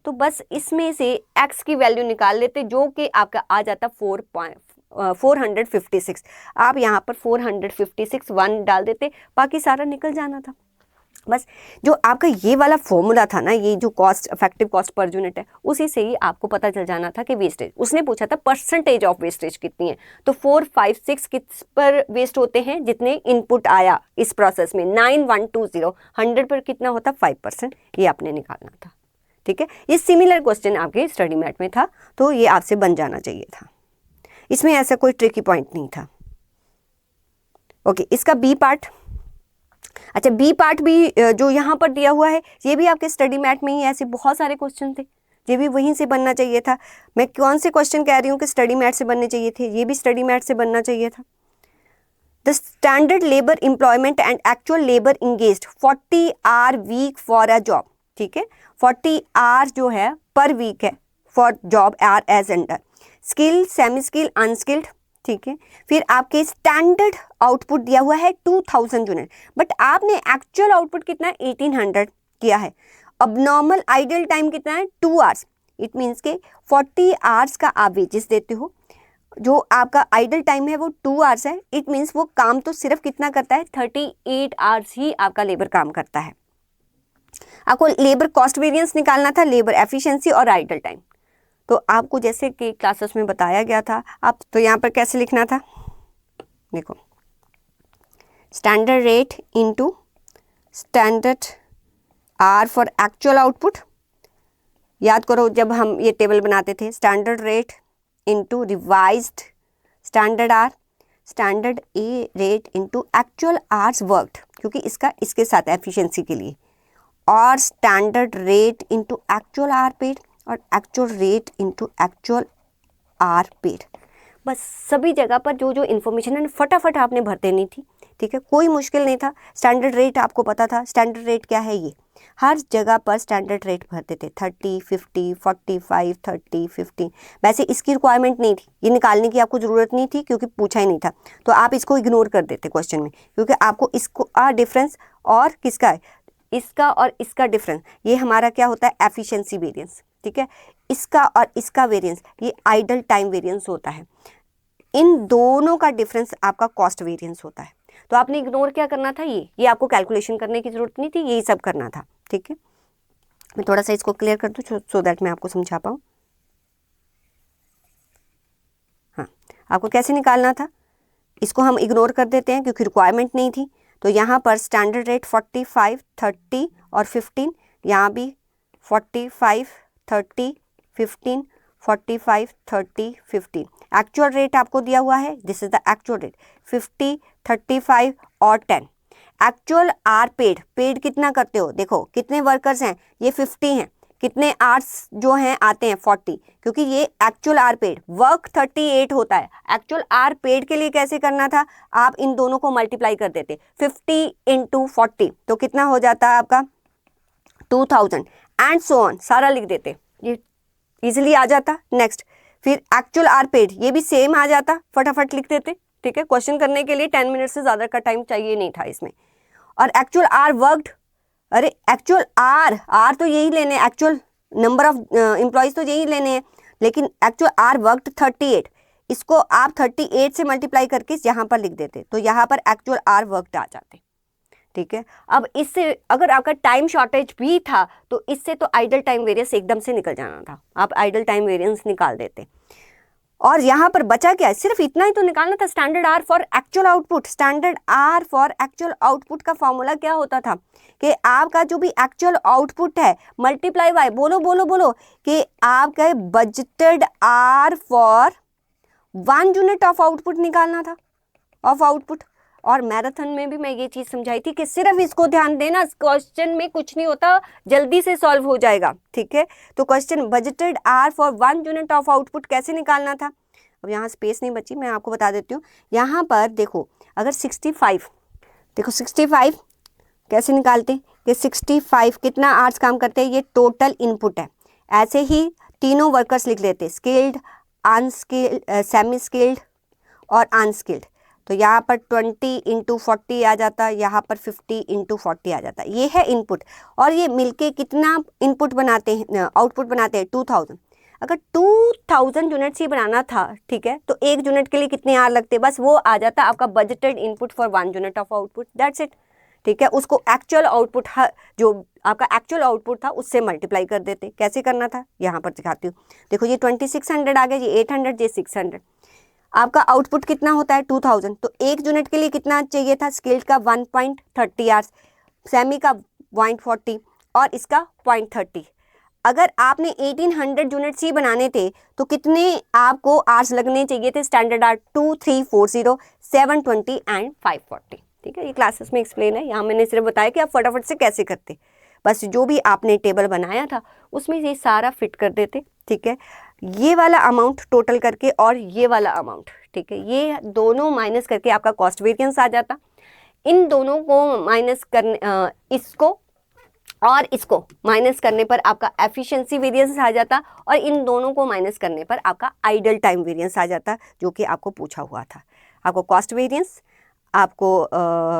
तो बस इसमें से x की वैल्यू निकाल लेते जो कि आपका आ जाता 456। आप यहाँ पर 456 1 डाल देते, बाकी सारा निकल जाना था। बस जो आपका ये वाला फॉर्मूला था ना, ये जो cost effective cost per unit है, उसी से ही आपको पता चल जाना था कि वेस्टेज, उसने पूछा था परसेंटेज ऑफ वेस्टेज कितनी है, तो 456 किस पर वेस्ट होते हैं, जितने इनपुट आया इस प्रोसेस में 9120, 100 पर कितना होता 5%, ये आपने निकालना था, ठीक है। ये सिमिलर क्वेश्चन आपके स्टडी मैट में था, तो ये आपसे बन जाना चाहिए था, इसमें ऐसा कोई ट्रिकी पॉइंट नहीं था। ओके, इसका बी पार्ट, अच्छा बी पार्ट भी जो यहाँ पर दिया हुआ है, ये भी आपके स्टडी मैट में ही ऐसे बहुत सारे क्वेश्चन थे, ये भी वहीं से बनना चाहिए था। मैं कौन से क्वेश्चन कह रही हूँ कि स्टडी मैट से बनने चाहिए थे, ये भी स्टडी मैट से बनना चाहिए था। The standard labour employment and actual labour engaged 40 hour week for a job, ठीक है, 40 आवर जो है पर वीक है for job are as under skill, semi skill, unskilled, ठीक है। फिर आपके स्टैंडर्ड आउटपुट दिया हुआ है 2000 यूनिट, बट आपने एक्चुअल आउटपुट कितना है 1800 किया है। अब नॉर्मल आइडल टाइम कितना है 2 आवर्स, इट मीन्स के 40 आवर्स का आप वेजेस देते हो, जो आपका आइडल टाइम है वो 2 आवर्स है, इट मीन्स वो काम तो सिर्फ कितना करता है 38 आवर्स ही आपका लेबर काम करता है। आपको लेबर कॉस्ट वेरिएंस निकालना था, लेबर एफिशिएंसी और आइडल टाइम, तो आपको जैसे कि क्लासेस में बताया गया था, आप तो यहाँ पर कैसे लिखना था, देखो standard rate into standard hour for actual output, याद करो जब हम ये टेबल बनाते थे, standard rate into revised standard hour, standard a rate into actual hours worked, क्योंकि इसका इसके साथ एफिशिएंसी के लिए, और standard rate into actual hour paid और actual rate into actual hour paid. बस सभी जगह पर जो जो इन्फॉर्मेशन है फटाफट आपने भर देनी थी, ठीक है, कोई मुश्किल नहीं था। स्टैंडर्ड रेट आपको पता था, स्टैंडर्ड रेट क्या है, ये हर जगह पर स्टैंडर्ड रेट भरते थे 30, 50, 45, 30, 15। वैसे इसकी रिक्वायरमेंट नहीं थी, ये निकालने की आपको ज़रूरत नहीं थी क्योंकि पूछा ही नहीं था, तो आप इसको इग्नोर कर देते क्वेश्चन में, क्योंकि आपको इसको डिफरेंस और किसका है, इसका और इसका डिफरेंस, ये हमारा क्या होता है एफिशिएंसी वेरिएंस, ठीक है। इसका और इसका वेरिएंस ये आइडल टाइम वेरिएंस होता है, इन दोनों का डिफरेंस आपका कॉस्ट वेरिएंस होता है। तो आपने इग्नोर क्या करना था, ये आपको कैलकुलेशन करने की जरूरत नहीं थी, यही सब करना था, ठीक है। मैं थोड़ा सा इसको क्लियर कर दूँ सो दैट मैं आपको समझा पाऊँ। हाँ, आपको कैसे निकालना था, इसको हम इग्नोर कर देते हैं क्योंकि रिक्वायरमेंट नहीं थी। तो यहाँ पर स्टैंडर्ड रेट 45, 30 और 15, यहाँ भी 45, 30, 15, 45, 30, 15। एक्चुअल रेट आपको दिया हुआ है, this is the actual rate 50, 35 और 10। एक्चुअल आर पेड कितना करते हो, देखो कितने वर्कर्स हैं, ये 50 हैं, कितने आवर्स जो हैं आते हैं 40, क्योंकि ये एक्चुअल आर पेड, वर्क 38 होता है। एक्चुअल आर पेड के लिए कैसे करना था, आप इन दोनों को मल्टीप्लाई कर देते, 50 इंटू 40 तो कितना हो जाता है आपका 2000 एंड सो ऑन, सारा लिख देते, ये इजिली आ जाता। नेक्स्ट फिर एक्चुअल आर पेड, ये भी सेम आ जाता, फटाफट लिख देते, ठीक है। क्वेश्चन करने के लिए 10 मिनट से ज़्यादा का टाइम चाहिए नहीं था इसमें। और एक्चुअल आर वर्कड, अरे एक्चुअल आर तो यही लेने, एक्चुअल नंबर ऑफ एम्प्लॉयज़ तो यही लेने हैं, लेकिन एक्चुअल आर वर्कड 38, इसको आप 38 से मल्टीप्लाई करके यहाँ पर लिख देते, तो यहाँ पर एक्चुअल आर वर्कड आ जाते, ठीक है। अब इससे अगर आपका टाइम शॉर्टेज भी था तो इससे तो आइडल टाइम वेरिएंस एकदम से निकल जाना था, आप आइडल टाइम वेरिएंस निकाल देते। और यहाँ पर बचा क्या है, सिर्फ इतना ही तो निकालना था, standard hour for actual output. Standard hour for actual output का फॉर्मूला क्या होता था कि आपका जो भी एक्चुअल आउटपुट है मल्टीप्लाई बाय, बोलो बोलो बोलो, कि आपका budgeted hour for 1 unit of output निकालना था, ऑफ आउटपुट। और मैराथन में भी मैं ये चीज समझाई थी कि सिर्फ इसको ध्यान देना, क्वेश्चन में कुछ नहीं होता, जल्दी से सॉल्व हो जाएगा, ठीक है। तो question budgeted hour for 1 unit of output कैसे निकालना था। अब यहाँ स्पेस नहीं बची, मैं आपको बता देती हूँ। यहाँ पर देखो, अगर 65, देखो 65 कैसे निकालते हैं कि 65 कितना आवर्स काम करते हैं, ये टोटल इनपुट है। ऐसे ही तीनों वर्कर्स लिख लेते, स्किल्ड, अनस्किल्ड, सेमी स्किल्ड और अनस्किल्ड। तो यहाँ पर 20 × 40 आ जाता है, यहाँ पर 50 × 40 आ जाता है। ये है इनपुट, और ये मिलके कितना इनपुट बनाते हैं, आउटपुट बनाते हैं 2000। अगर 2000 यूनिट्स ही बनाना था, ठीक है, तो 1 यूनिट के लिए कितने आर लगते, बस वो आ जाता आपका budgeted input for 1 unit of output, that's it, ठीक है। उसको एक्चुअल आउटपुट, जो आपका एक्चुअल आउटपुट था उससे मल्टीप्लाई कर देते। कैसे करना था यहाँ पर दिखाती हूँ। देखो ये 2600 आ गया, ये 800, ये 600। आपका आउटपुट कितना होता है 2000, तो 1 यूनिट के लिए कितना चाहिए था, स्किल्ड का 1.30 आवर्स, सेमी का 0.40 और इसका 0.30। अगर आपने 1800 यूनिट्स ही बनाने थे तो कितने आपको आवर्स लगने चाहिए थे, स्टैंडर्ड आर 2, 3, 4, 0, 720 एंड 540, ठीक है। ये क्लासेस में एक्सप्लेन है, यहाँ मैंने सिर्फ बताया कि आप फटाफट से कैसे करते, बस जो भी आपने टेबल बनाया था उसमें ये सारा फिट कर देते, ठीक है। ये वाला अमाउंट टोटल करके और ये वाला अमाउंट, ठीक है, ये दोनों माइनस करके आपका कॉस्ट वेरिएंस आ जाता। इन दोनों को माइनस करने, इसको और इसको माइनस करने पर आपका एफिशिएंसी वेरिएंस आ जाता, और इन दोनों को माइनस करने पर आपका आइडल टाइम वेरिएंस आ जाता, जो कि आपको पूछा हुआ था। आपको कॉस्ट वेरिएंस, आपको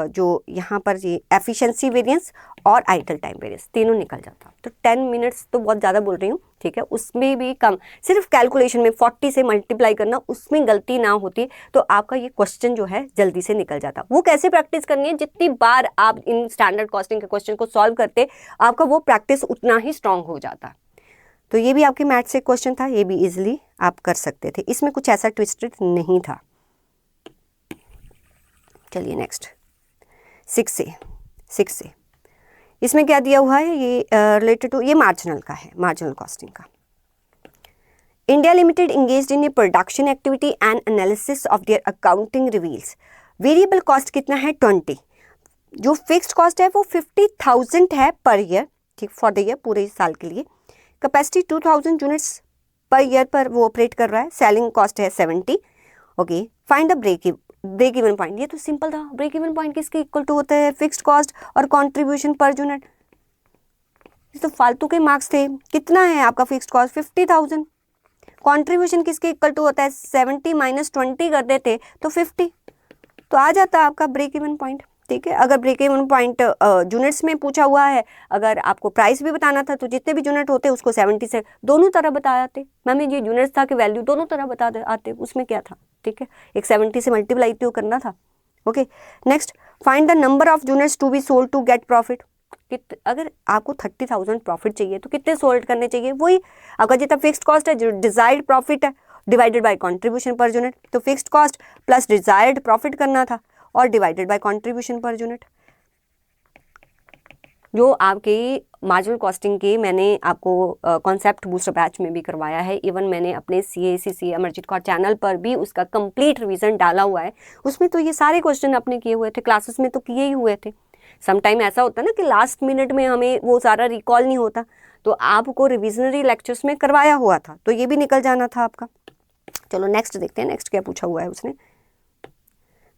जो यहाँ पर ये एफिशिएंसी वेरिएंस और आइडल टाइम वेरिएंस तीनों निकल जाता। तो 10 मिनट्स तो बहुत ज़्यादा बोल रही हूँ, ठीक है, उसमें भी कम, सिर्फ कैलकुलेशन में 40 से मल्टीप्लाई करना, उसमें गलती ना होती तो आपका ये क्वेश्चन जो है जल्दी से निकल जाता। वो कैसे प्रैक्टिस करनी है, जितनी बार आप इन स्टैंडर्ड कॉस्टिंग के क्वेश्चन को सॉल्व करते, आपका वो प्रैक्टिस उतना ही स्ट्रांग हो जाता। तो ये भी आपके मैथ से क्वेश्चन था, ये भी ईजिली आप कर सकते थे, इसमें कुछ ऐसा ट्विस्टेड नहीं था। चलिए नेक्स्ट 6 से इसमें क्या दिया हुआ है, ये रिलेटेड टू, ये मार्जिनल का है, मार्जिनल कॉस्टिंग का। India limited engaged in A production activity and analysis of their accounting reveals variable cost कितना है 20, जो फिक्स्ड कॉस्ट है वो 50,000 है पर ईयर, ठीक, फॉर द ईयर, पूरे साल के लिए। कैपेसिटी 2000 यूनिट्स पर ईयर पर वो ऑपरेट कर रहा है। सेलिंग कॉस्ट है 70। Okay, find the break even point. ये तो सिंपल था, ब्रेक इवन पॉइंट किसके इक्वल टू होता है, फिक्स्ड कॉस्ट और कंट्रीब्यूशन पर यूनिट। ये तो फालतू के मार्क्स थे। कितना है आपका फिक्स्ड कॉस्ट 50,000, कंट्रीब्यूशन किसके इक्वल टू होता है 70 - 20 कर देते तो 50, तो आ जाता आपका ब्रेक इवन पॉइंट, ठीक है। अगर ब्रेक इवन पॉइंट यूनिट्स में पूछा हुआ है, अगर आपको प्राइस भी बताना था तो जितने भी यूनिट होते उसको 70 से दोनों तरह बता आते। मैम ये यूनिट्स था कि वैल्यू दोनों तरह बता आते, उसमें क्या था, ठीक है, एक 70 से मल्टीप्लाई तो करना था। Okay, next, find the number of units to be sold to get profit. अगर आपको 30,000 प्रॉफिट चाहिए तो कितने सोल्ड करने चाहिए, वही आपका जितना फिक्स्ड कॉस्ट है, जो डिजायर्ड प्रॉफिट है, divided by contribution per unit. तो fixed cost plus desired profit करना था और divided by contribution per unit. जो आपकी मार्जिनल कॉस्टिंग की मैंने आपको कॉन्सेप्ट बूस्टर बैच में भी करवाया है, इवन मैंने अपने CACC अमरजीत कौर चैनल पर भी उसका कंप्लीट रिवीजन डाला हुआ है। उसमें तो ये सारे क्वेश्चन अपने किए हुए थे, क्लासेस में तो किए ही हुए थे। समटाइम ऐसा होता है ना कि लास्ट मिनट में हमें वो सारा रिकॉल नहीं होता, तो आपको रिविजनरी लेक्चर्स में करवाया हुआ था, तो ये भी निकल जाना था आपका। चलो नेक्स्ट देखते हैं, नेक्स्ट क्या पूछा हुआ है उसने।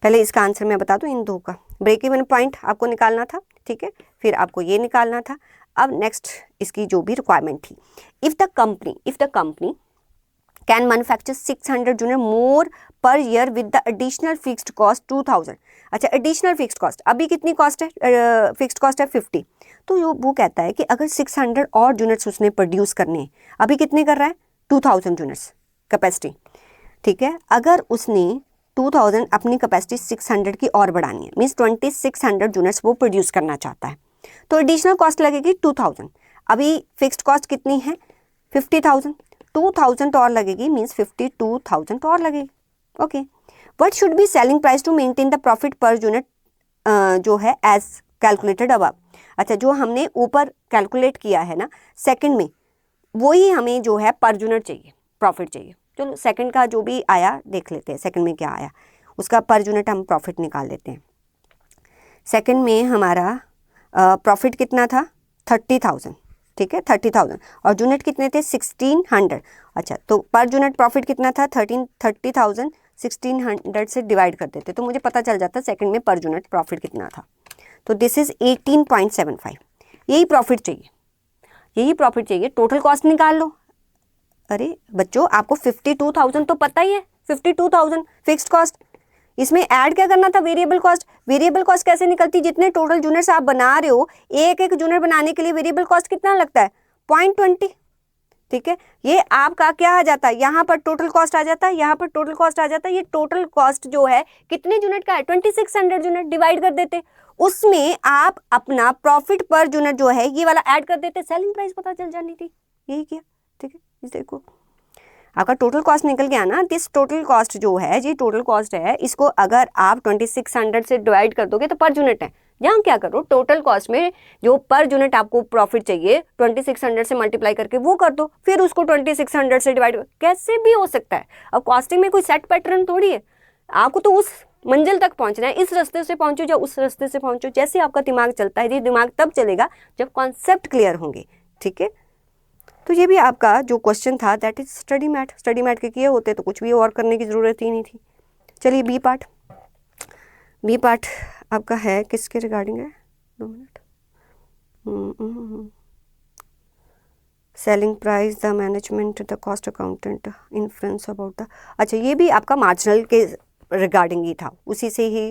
पहले इसका आंसर मैं बता दूं, इन दो का ब्रेक इवन पॉइंट आपको निकालना था, ठीक है, फिर आपको ये निकालना था। अब नेक्स्ट इसकी जो भी रिक्वायरमेंट थी, if the company can manufacture 600 unit more per year with the additional fixed cost 2000। अच्छा, एडिशनल फिक्स्ड कॉस्ट अभी कितनी कॉस्ट है, फिक्स्ड कॉस्ट है 50। तो वो कहता है कि अगर 600 और यूनिट्स उसने प्रोड्यूस करने हैं, अभी कितने कर रहा है 2000 यूनिट्स कैपेसिटी, ठीक है। अगर उसने 2000 अपनी कैपेसिटी 600 की और बढ़ानी है, मीन्स 2600 यूनिट्स वो प्रोड्यूस करना चाहता है, तो एडिशनल कॉस्ट लगेगी 2000। अभी फिक्स्ड कॉस्ट कितनी है 50,000, 2,000 और लगेगी, मीन्स 52,000 और लगेगी। Okay, what should be selling price to maintain the profit per unit जो है एज कैलकुलेटेड अबव। अच्छा, जो हमने ऊपर कैलकुलेट किया है ना सेकंड में, वही हमें जो है पर यूनिट चाहिए, प्रॉफिट चाहिए। चलो सेकंड का जो भी आया देख लेते हैं, सेकंड में क्या आया उसका पर यूनिट हम प्रॉफिट निकाल लेते हैं। सेकंड में हमारा प्रॉफिट कितना था 30,000, ठीक है 30,000, और यूनिट कितने थे 1600। अच्छा, तो पर यूनिट प्रॉफिट कितना था 30,000 1600 से डिवाइड कर देते तो मुझे पता चल जाता सेकंड में पर यूनिट प्रॉफिट कितना था। तो दिस इज 18.75। यही प्रॉफिट चाहिए, यही प्रॉफिट चाहिए। टोटल कॉस्ट निकाल लो। अरे बच्चों, आपको 52,000 तो पता ही है, 52,000 फिक्स्ड कॉस्ट। इसमें ऐड क्या करना था, वेरिएबल कॉस्ट। वेरिएबल कॉस्ट कैसे निकलती, जितने टोटल यूनिट्स आप बना रहे हो, एक एक यूनिट बनाने के लिए वेरिएबल कॉस्ट कितना लगता है 0.20, ठीक है। ये आपका क्या आ जाता है, यहाँ पर टोटल कॉस्ट आ जाता है, यहाँ पर टोटल कॉस्ट आ जाता है। ये टोटल कॉस्ट जो है कितने यूनिट का है 2600 यूनिट, डिवाइड कर देते, उसमें आप अपना प्रॉफिट पर यूनिट जो है ये वाला ऐड कर देते, सेलिंग प्राइस पता चल जानी थी। यही किया, ठीक है। इस देखो आपका टोटल कॉस्ट निकल गया ना। दिस टोटल कॉस्ट जो है, ये टोटल कॉस्ट है, इसको अगर आप 2600 से डिवाइड कर दोगे तो पर यूनिट है। यहाँ क्या करो, टोटल कॉस्ट में जो पर यूनिट आपको प्रॉफिट चाहिए 2600 से मल्टीप्लाई करके वो कर दो, फिर उसको 2600 से डिवाइड, कैसे भी हो सकता है। अब कॉस्टिंग में कोई सेट पैटर्न थोड़ी है, आपको तो उस मंजिल तक पहुंचना है, इस रास्ते से पहुंचो या उस रास्ते से पहुंचो, जैसे आपका दिमाग चलता है। ये दिमाग तब चलेगा जब कॉन्सेप्ट क्लियर होंगे, ठीक है। तो ये भी आपका जो क्वेश्चन था that is study mat. Study mat के किए होते तो कुछ भी और करने की ज़रूरत ही नहीं थी। चलिए बी पार्ट। बी पार्ट आपका है किसके रिगार्डिंग है, 2 minute. Selling price, the management, the cost accountant, influence about the. अच्छा, ये भी आपका मार्जिनल के रिगार्डिंग ही था, उसी से ही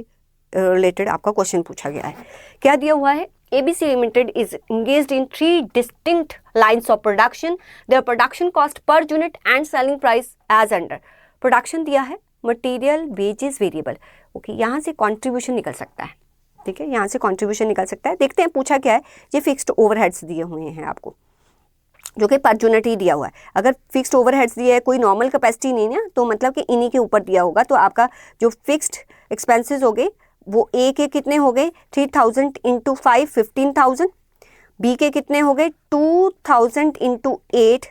रिलेटेड आपका क्वेश्चन पूछा गया है। क्या दिया हुआ है, ABC Limited is engaged in 3 distinct lines of production. Their production cost per unit and selling price as under. Production दिया है, material, wages, variable. ओके, यहाँ से contribution निकल सकता है, ठीक है, यहाँ से contribution निकल सकता है। देखते हैं पूछा क्या है। ये फिक्स्ड ओवरहेड्स दिए हुए हैं आपको, जो कि पर यूनिट ही दिया हुआ है। अगर फिक्स्ड ओवरहेड्स दिया है, कोई नॉर्मल कैपेसिटी नहीं है, तो मतलब कि इन्हीं के ऊपर दिया होगा। तो आपका जो फिक्स्ड एक्सपेंसेस हो गए वो ए के कितने हो गए 3000 इंटू 5 15,000, बी के कितने हो गए 2000 इंटू 8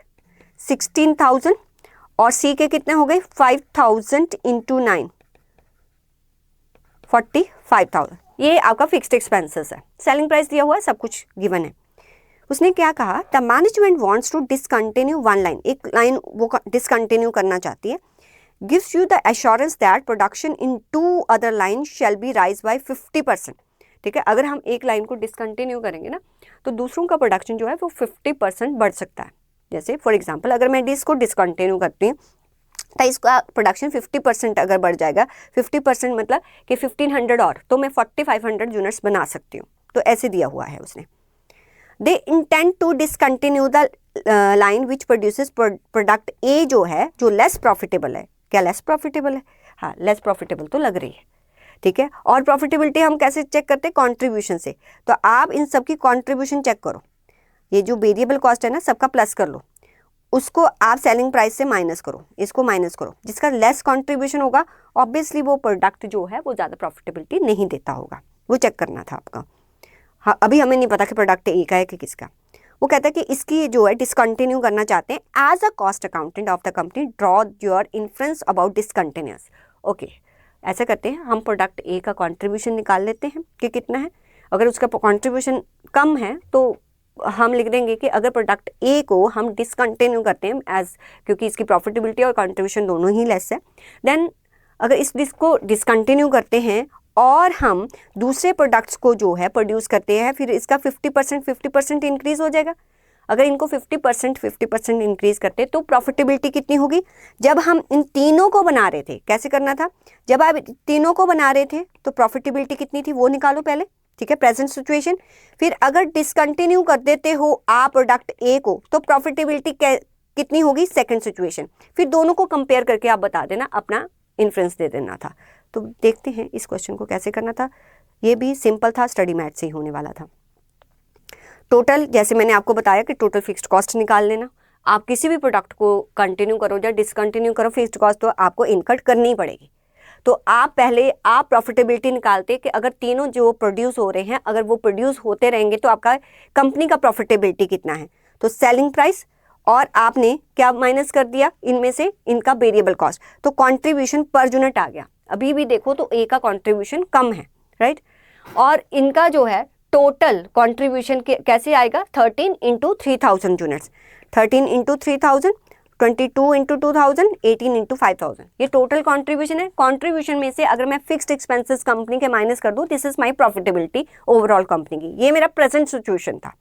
16,000, और सी के कितने हो गए 5000 इंटू 9 45,000। ये आपका फिक्स्ड एक्सपेंसेस है। सेलिंग प्राइस दिया हुआ है, सब कुछ गिवन है। उसने क्या कहा, the management wants to discontinue one line, एक लाइन वो डिसकंटिन्यू करना चाहती है। gives you the assurance that production in 2 other lines shall be rise by 50%, ठीक है। अगर हम एक लाइन को डिसकंटिन्यू करेंगे ना तो दूसरों का प्रोडक्शन जो है वो 50% बढ़ सकता है। जैसे फॉर एग्जांपल अगर मैं इसको डिसकंटिन्यू करती हूँ तो इसका प्रोडक्शन 50% अगर बढ़ जाएगा, 50% मतलब कि 1500 और, तो मैं 4500 यूनिट्स बना सकती हूँ। तो ऐसे दिया हुआ है उसने। They intend to discontinue the line which produces product A जो है, जो लेस प्रॉफिटेबल है। क्या लेस प्रॉफिटेबल है, हाँ लेस प्रॉफिटेबल तो लग रही है, ठीक है। और प्रॉफिटेबिलिटी हम कैसे चेक करते हैं, कंट्रीब्यूशन से। तो आप इन सब की कंट्रीब्यूशन चेक करो, ये जो वेरिएबल कॉस्ट है ना सबका प्लस कर लो, उसको आप सेलिंग प्राइस से माइनस करो, इसको माइनस करो। जिसका लेस कंट्रीब्यूशन होगा ऑब्वियसली वो प्रोडक्ट जो है वो ज़्यादा प्रॉफिटेबिलिटी नहीं देता होगा, वो चेक करना था आपका। हाँ, अभी हमें नहीं पता कि प्रोडक्ट ए का है कि किसका। वो कहता है कि इसकी जो है डिसकंटिन्यू करना चाहते हैं। As a cost accountant of the company draw your influence about discontinuous. Okay, ऐसा करते हैं हम, प्रोडक्ट ए का कंट्रीब्यूशन निकाल लेते हैं कि कितना है। अगर उसका कंट्रीब्यूशन कम है तो हम लिख देंगे कि अगर प्रोडक्ट ए को हम डिसकंटिन्यू करते हैं एज, क्योंकि इसकी प्रॉफिटेबिलिटी और कंट्रीब्यूशन दोनों ही लेस है, देन अगर इस को डिसकंटिन्यू करते हैं और हम दूसरे प्रोडक्ट्स को जो है प्रोड्यूस करते हैं, फिर इसका 50% इंक्रीज हो जाएगा। अगर इनको 50% इंक्रीज करते तो प्रॉफिटेबिलिटी कितनी होगी। जब हम इन तीनों को बना रहे थे, कैसे करना था, जब आप तीनों को बना रहे थे तो प्रॉफिटेबिलिटी कितनी थी वो निकालो पहले, ठीक है, प्रेजेंट सिचुएशन। फिर अगर डिसकंटिन्यू कर देते हो आप प्रोडक्ट ए को तो प्रॉफिटेबिलिटी कितनी होगी सेकेंड सिचुएशन। फिर दोनों को कंपेयर करके आप बता देना, अपना इन्फ्लुएंस दे देना था। तो देखते हैं इस क्वेश्चन को कैसे करना था। ये भी सिंपल था, स्टडी मैथ से ही होने वाला था। टोटल, जैसे मैंने आपको बताया कि टोटल फिक्स्ड कॉस्ट निकाल लेना। आप किसी भी प्रोडक्ट को कंटिन्यू करो या डिसकंटिन्यू करो, फिक्स्ड कॉस्ट तो आपको इनकट करनी ही पड़ेगी। तो आप प्रॉफिटेबिलिटी निकालते कि अगर तीनों जो प्रोड्यूस हो रहे हैं अगर वो प्रोड्यूस होते रहेंगे तो आपका कंपनी का प्रॉफिटेबिलिटी कितना है। तो सेलिंग प्राइस और आपने क्या माइनस कर दिया इनमें से, इनका वेरिएबल कॉस्ट, तो कंट्रीब्यूशन पर यूनिट आ गया। अभी भी देखो तो ए का कंट्रीब्यूशन कम है, राइट। और इनका जो है टोटल कंट्रीब्यूशन कैसे आएगा, 13 into 3000 units, 13 into 3000, 22 into 2000, 18 into 5000, ये टोटल कंट्रीब्यूशन है। कंट्रीब्यूशन में से अगर मैं फिक्स्ड एक्सपेंसेस कंपनी के माइनस कर दूं, this is my profitability overall company की। ये मेरा प्रेजेंट सिचुएशन था।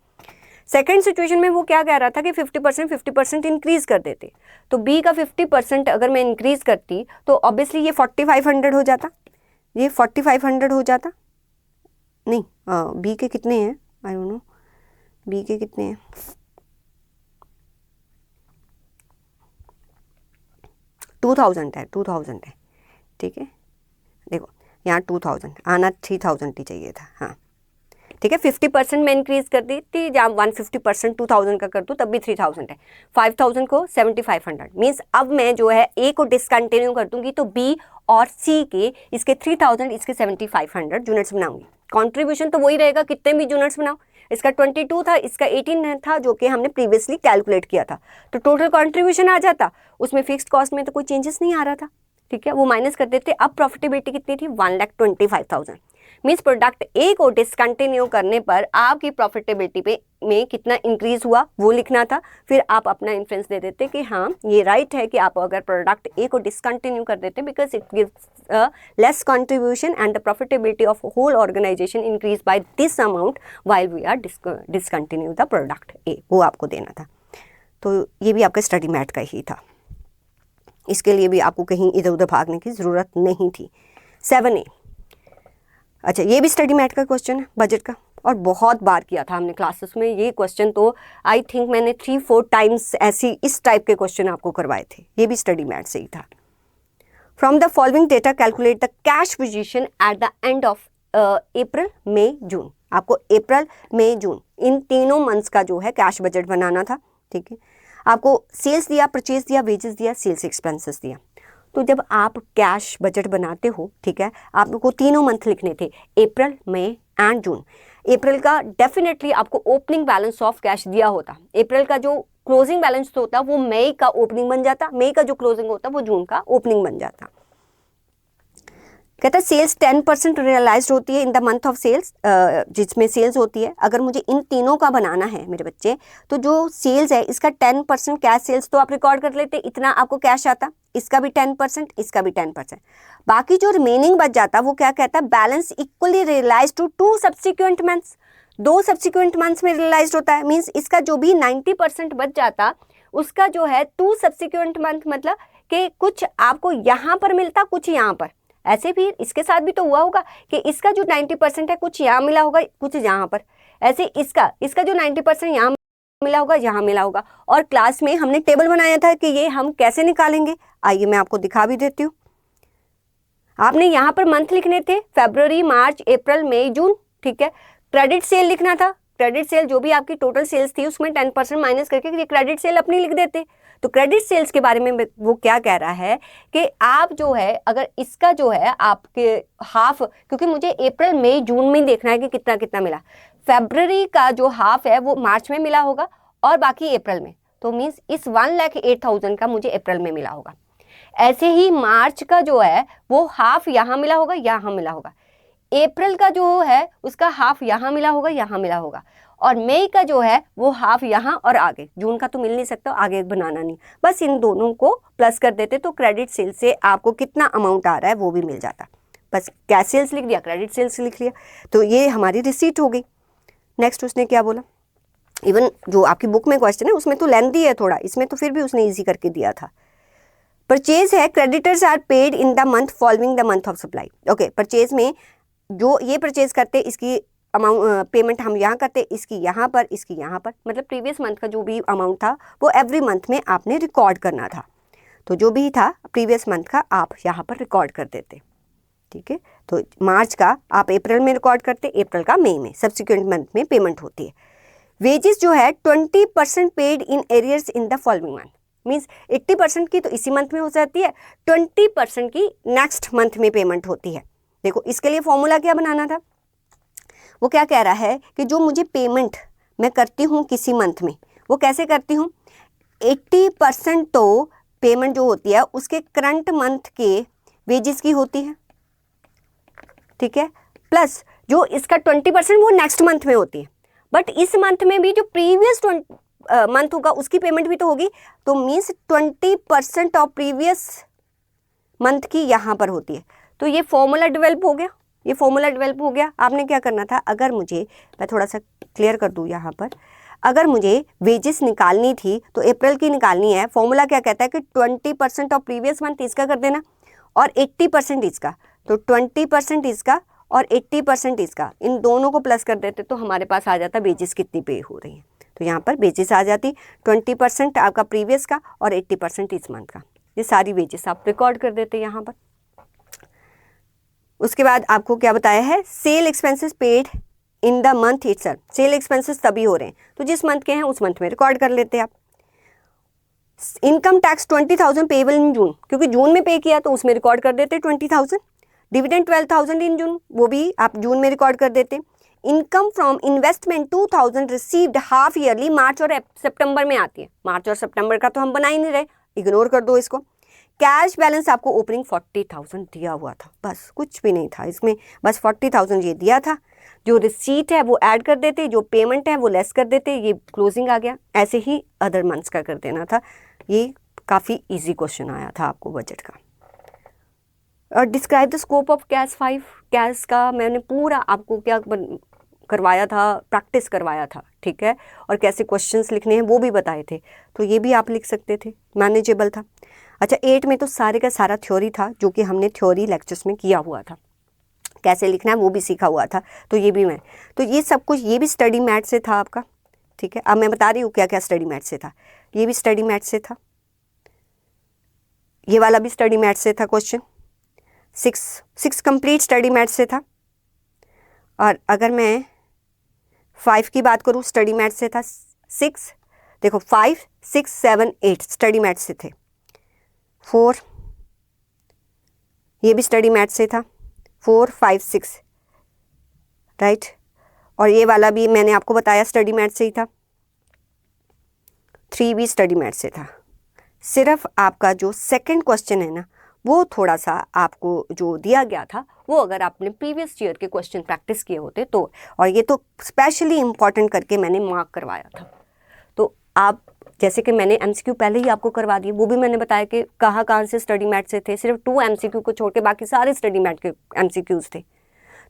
सेकेंड सिचुएशन में वो क्या कह रहा था कि 50% इंक्रीज कर देते, तो बी का 50% अगर मैं इंक्रीज करती तो ऑब्वियसली ये 4500 हो जाता, ये 4500 हो जाता। नहीं, बी के कितने हैं, आई डोंट नो बी के कितने हैं, 2000 है, 2000 है, ठीक है। देखो यहाँ 2000 आना 3000 ही चाहिए था, हाँ ठीक है। 50% में इंक्रीज कर दी थी, जहाँ 150% 2000 का कर दूँ तब भी 3000 है, 5000 को 7500 मीन्स अब मैं जो है ए को डिसकंटिन्यू कर दूंगी तो बी और सी के इसके 3000 इसके 7500 यूनिट्स बनाऊंगी। कंट्रीब्यूशन तो वही रहेगा, कितने भी यूनिट्स बनाओ, इसका 22 था, इसका 18 था जो कि हमने प्रीवियसली कैलकुलेट किया था, तो टोटल कंट्रीब्यूशन आ जाता। उसमें फिक्स्ड कॉस्ट में तो कोई चेंजेस नहीं आ रहा था, ठीक है, वो माइनस कर देते। अब प्रॉफिटेबिलिटी कितनी थी, 1,25,000 मीन्स प्रोडक्ट ए को डिसकंटिन्यू करने पर आपकी प्रॉफिटेबिलिटी पे में कितना इंक्रीज हुआ वो लिखना था। फिर आप अपना इन्फ्रेंस दे देते कि हाँ ये राइट है कि आप अगर प्रोडक्ट ए को डिसकंटिन्यू कर देते because it gives less contribution and the profitability of whole organisation increase by this amount while we are discontinue the product A, वो आपको देना था। तो ये भी आपका स्टडी मैट का ही था, इसके लिए भी आपको कहीं इधर उधर भागने की ज़रूरत नहीं थी। 7A, अच्छा ये भी स्टडी मैट का क्वेश्चन है, बजट का, और बहुत बार किया था हमने क्लासेस में ये क्वेश्चन, तो आई थिंक मैंने 3-4 टाइम्स ऐसी इस टाइप के क्वेश्चन आपको करवाए थे। ये भी स्टडी मैट से ही था। From the following data calculate the cash position at the end of April May June. आपको अप्रैल मई जून इन तीनों मंथ्स का जो है कैश बजट बनाना था, ठीक है। आपको सेल्स दिया, परचेज दिया, वेजेस दिया, सेल्स एक्सपेंसेस दिया। तो जब आप कैश बजट बनाते हो, ठीक है, आपको तीनों मंथ लिखने थे, अप्रैल मई एंड जून। अप्रैल का डेफिनेटली आपको ओपनिंग बैलेंस ऑफ कैश दिया होता, अप्रैल का जो क्लोजिंग बैलेंस होता वो मई का ओपनिंग बन जाता, मई का जो क्लोजिंग होता वो जून का ओपनिंग बन जाता। कहता है सेल्स 10% रियलाइज्ड होती है in the month of sales, जिसमें सेल्स होती है। अगर मुझे इन तीनों का बनाना है मेरे बच्चे, तो जो सेल्स है इसका 10% कैश सेल्स तो आप रिकॉर्ड कर लेते, इतना आपको कैश आता, इसका भी 10%, इसका भी 10%। बाकी जो रिमेनिंग बच जाता वो क्या कहता है, balance equally realise to 2 subsequent months, 2 subsequent months में रियलाइज होता है। मीन्स इसका जो भी 90% बच जाता उसका जो है 2 सब्सिक्वेंट मंथ, मतलब कि कुछ आपको यहाँ पर मिलता कुछ यहाँ पर। ऐसे भी इसके साथ भी तो हुआ होगा कि इसका जो 90% है कुछ यहाँ मिला होगा कुछ यहाँ पर, ऐसे इसका जो 90% यहाँ मिला होगा यहाँ मिला होगा। और क्लास में हमने टेबल बनाया था कि ये हम कैसे निकालेंगे, आइए मैं आपको दिखा भी देती हूँ। आपने यहाँ पर मंथ लिखने थे, फरवरी, मार्च, अप्रैल, मई, जून, ठीक है। क्रेडिट सेल लिखना था, क्रेडिट सेल जो भी आपकी टोटल सेल्स थी उसमें 10% माइनस करके ये क्रेडिट सेल अपनी लिख देते। तो क्रेडिट सेल्स के बारे में वो क्या कह रहा है कि आप जो है अगर इसका जो है आपके हाफ, क्योंकि मुझे अप्रैल मई जून में देखना है कि कितना कितना मिला, फरवरी का जो हाफ है वो मार्च में मिला होगा और बाकी अप्रैल में, तो मीन्स इस 1,08,000 का मुझे अप्रैल में मिला होगा। ऐसे ही मार्च का जो है वो हाफ यहाँ मिला होगा, यहाँ मिला होगा। अप्रैल का जो है उसका हाफ यहाँ मिला होगा, यहाँ मिला होगा। और मई का जो है वो हाफ यहाँ और आगे, जून का तो मिल नहीं सकता, आगे बनाना नहीं, बस इन दोनों को प्लस कर देते तो क्रेडिट सेल से आपको कितना अमाउंट आ रहा है वो भी मिल जाता। बस कैश सेल्स लिख दिया, क्रेडिट सेल्स लिख लिया, तो ये हमारी रिसीट हो गई। नेक्स्ट उसने क्या बोला, इवन जो आपकी बुक में क्वेश्चन है उसमें तो लेंथी है थोड़ा, इसमें तो फिर भी उसने ईजी करके दिया था। परचेज है, creditors are paid in the month following the month of supply. Okay, purchase में जो ये परचेज करते इसकी अमाउंट पेमेंट हम यहाँ करते, इसकी यहाँ पर, इसकी यहाँ पर, मतलब प्रीवियस मंथ का जो भी अमाउंट था वो एवरी मंथ में आपने रिकॉर्ड करना था। तो जो भी था प्रीवियस मंथ का आप यहाँ पर रिकॉर्ड कर देते, ठीक है। तो मार्च का आप अप्रैल में रिकॉर्ड करते, अप्रैल का मई में, सब्सिक्वेंट मंथ में पेमेंट होती है। वेजेस जो है 20% paid in arrears in the following month, means 80% की तो इसी मंथ में हो जाती है, 20% की नेक्स्ट मंथ में पेमेंट होती है। देखो इसके लिए फॉर्मूला क्या बनाना था, वो क्या कह रहा है कि जो मुझे पेमेंट मैं करती हूँ किसी मंथ में, वो कैसे करती हूँ, 80% तो पेमेंट जो होती है उसके करंट मंथ के वेजेस की होती है, ठीक है, प्लस जो इसका 20% वो नेक्स्ट मंथ में होती है, बट इस मंथ में भी जो प्रीवियस मंथ होगा उसकी पेमेंट भी तो होगी, तो मीन्स 20% ऑफ प्रीवियस मंथ की यहाँ पर होती है। तो ये फॉर्मूला डेवलप हो गया, ये फॉर्मूला डेवलप हो गया। आपने क्या करना था, अगर मुझे, मैं थोड़ा सा क्लियर कर दूँ यहाँ पर, अगर मुझे वेजेस निकालनी थी तो अप्रैल की निकालनी है, फॉर्मूला क्या कहता है कि 20% ऑफ प्रीवियस मंथ इसका कर देना और 80% इसका, तो 20% इसका और 80% इसका, इन दोनों को प्लस कर देते तो हमारे पास आ जाता वेजेस कितनी पे हो रही है। तो यहाँ पर वेजेस आ जाती 20% आपका प्रीवियस का और 80% इस मंथ का, ये सारी वेजेस आप रिकॉर्ड कर देते यहाँ पर। उसके बाद आपको क्या बताया है, sell expenses paid in the month itself, sell expenses तभी हो रहे हैं तो जिस मंथ के हैं उस मंथ में रिकॉर्ड कर लेते हैं आप। इनकम टैक्स 20,000 पेबल इन जून, क्योंकि जून में पे किया तो उसमें रिकॉर्ड कर देते 20,000। डिविडेंड 12,000 इन जून, वो भी आप जून में रिकॉर्ड कर देते। Income from investment 2,000 received half yearly, March और सितंबर में आती है, मार्च और सितंबर का तो हम बना ही नहीं रहे, इग्नोर कर दो इसको। कैश बैलेंस आपको ओपनिंग 40,000 दिया हुआ था, बस कुछ भी नहीं था इसमें, बस 40,000 ये दिया था। जो रिसीट है वो ऐड कर देते, जो पेमेंट है वो लेस कर देते, ये क्लोजिंग आ गया। ऐसे ही अदर मंथ्स का कर देना था। ये काफ़ी इजी क्वेश्चन आया था आपको बजट का। और describe the scope of cash 5, cash का मैंने पूरा आपको क्या करवाया था, प्रैक्टिस करवाया था, ठीक है, और कैसे क्वेश्चंस लिखने हैं वो भी बताए थे, तो ये भी आप लिख सकते थे, मैनेजेबल था। अच्छा 8 में तो सारे का सारा थ्योरी था जो कि हमने थ्योरी लेक्चर्स में किया हुआ था, कैसे लिखना है वो भी सीखा हुआ था, तो ये भी मैं, तो ये सब कुछ ये भी स्टडी मैथ से था आपका, ठीक है। अब मैं बता रही हूँ क्या क्या स्टडी मैथ से था, ये भी स्टडी मैथ से था, ये वाला भी स्टडी मैथ से था क्वेश्चन, 6 कंप्लीट स्टडी मैथ से था। और अगर मैं 5 की बात करूँ स्टडी मैथ से था 6, देखो 5, 6, 7, 8 स्टडी मैथ से थे। 4 ये भी स्टडी मैथ से था, 4, 5, 6 राइट, और ये वाला भी मैंने आपको बताया स्टडी मैथ से ही था। 3 भी स्टडी मैथ से था। सिर्फ आपका जो सेकंड क्वेश्चन है ना, वो थोड़ा सा आपको जो दिया गया था वो अगर आपने प्रीवियस ईयर के क्वेश्चन प्रैक्टिस किए होते तो, और ये तो स्पेशली इम्पॉर्टेंट करके मैंने मार्क करवाया था, तो आप जैसे कि मैंने एमसीक्यू पहले ही आपको करवा दिए, वो भी मैंने बताया कि कहाँ से स्टडी मैथ से थे, सिर्फ 2 एमसीक्यू को छोड़ के बाकी सारे स्टडी मैथ के एमसीक्यूज थे।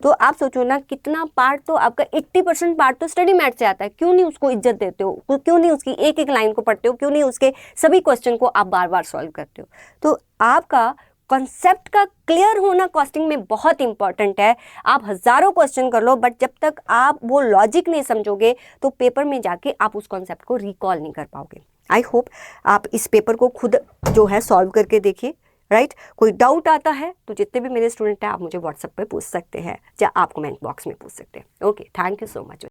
तो आप सोचो ना कितना पार्ट, तो आपका 80% पार्ट तो स्टडी मैथ से आता है, क्यों नहीं उसको इज्जत देते हो, क्यों नहीं उसकी एक एक लाइन को पढ़ते हो, क्यों नहीं उसके सभी क्वेश्चन को आप बार बार सॉल्व करते हो। तो आपका कॉन्सेप्ट का क्लियर होना कॉस्टिंग में बहुत इंपॉर्टेंट है। आप हज़ारों क्वेश्चन कर लो, बट जब तक आप वो लॉजिक नहीं समझोगे तो पेपर में जाके आप उस कॉन्सेप्ट को रिकॉल नहीं कर पाओगे। आई होप आप इस पेपर को खुद जो है सॉल्व करके देखिए, राइट। कोई डाउट आता है तो जितने भी मेरे स्टूडेंट हैं आप मुझे व्हाट्सएप पे पूछ सकते हैं या आप कमेंट बॉक्स में पूछ सकते हैं। Okay, thank you so much.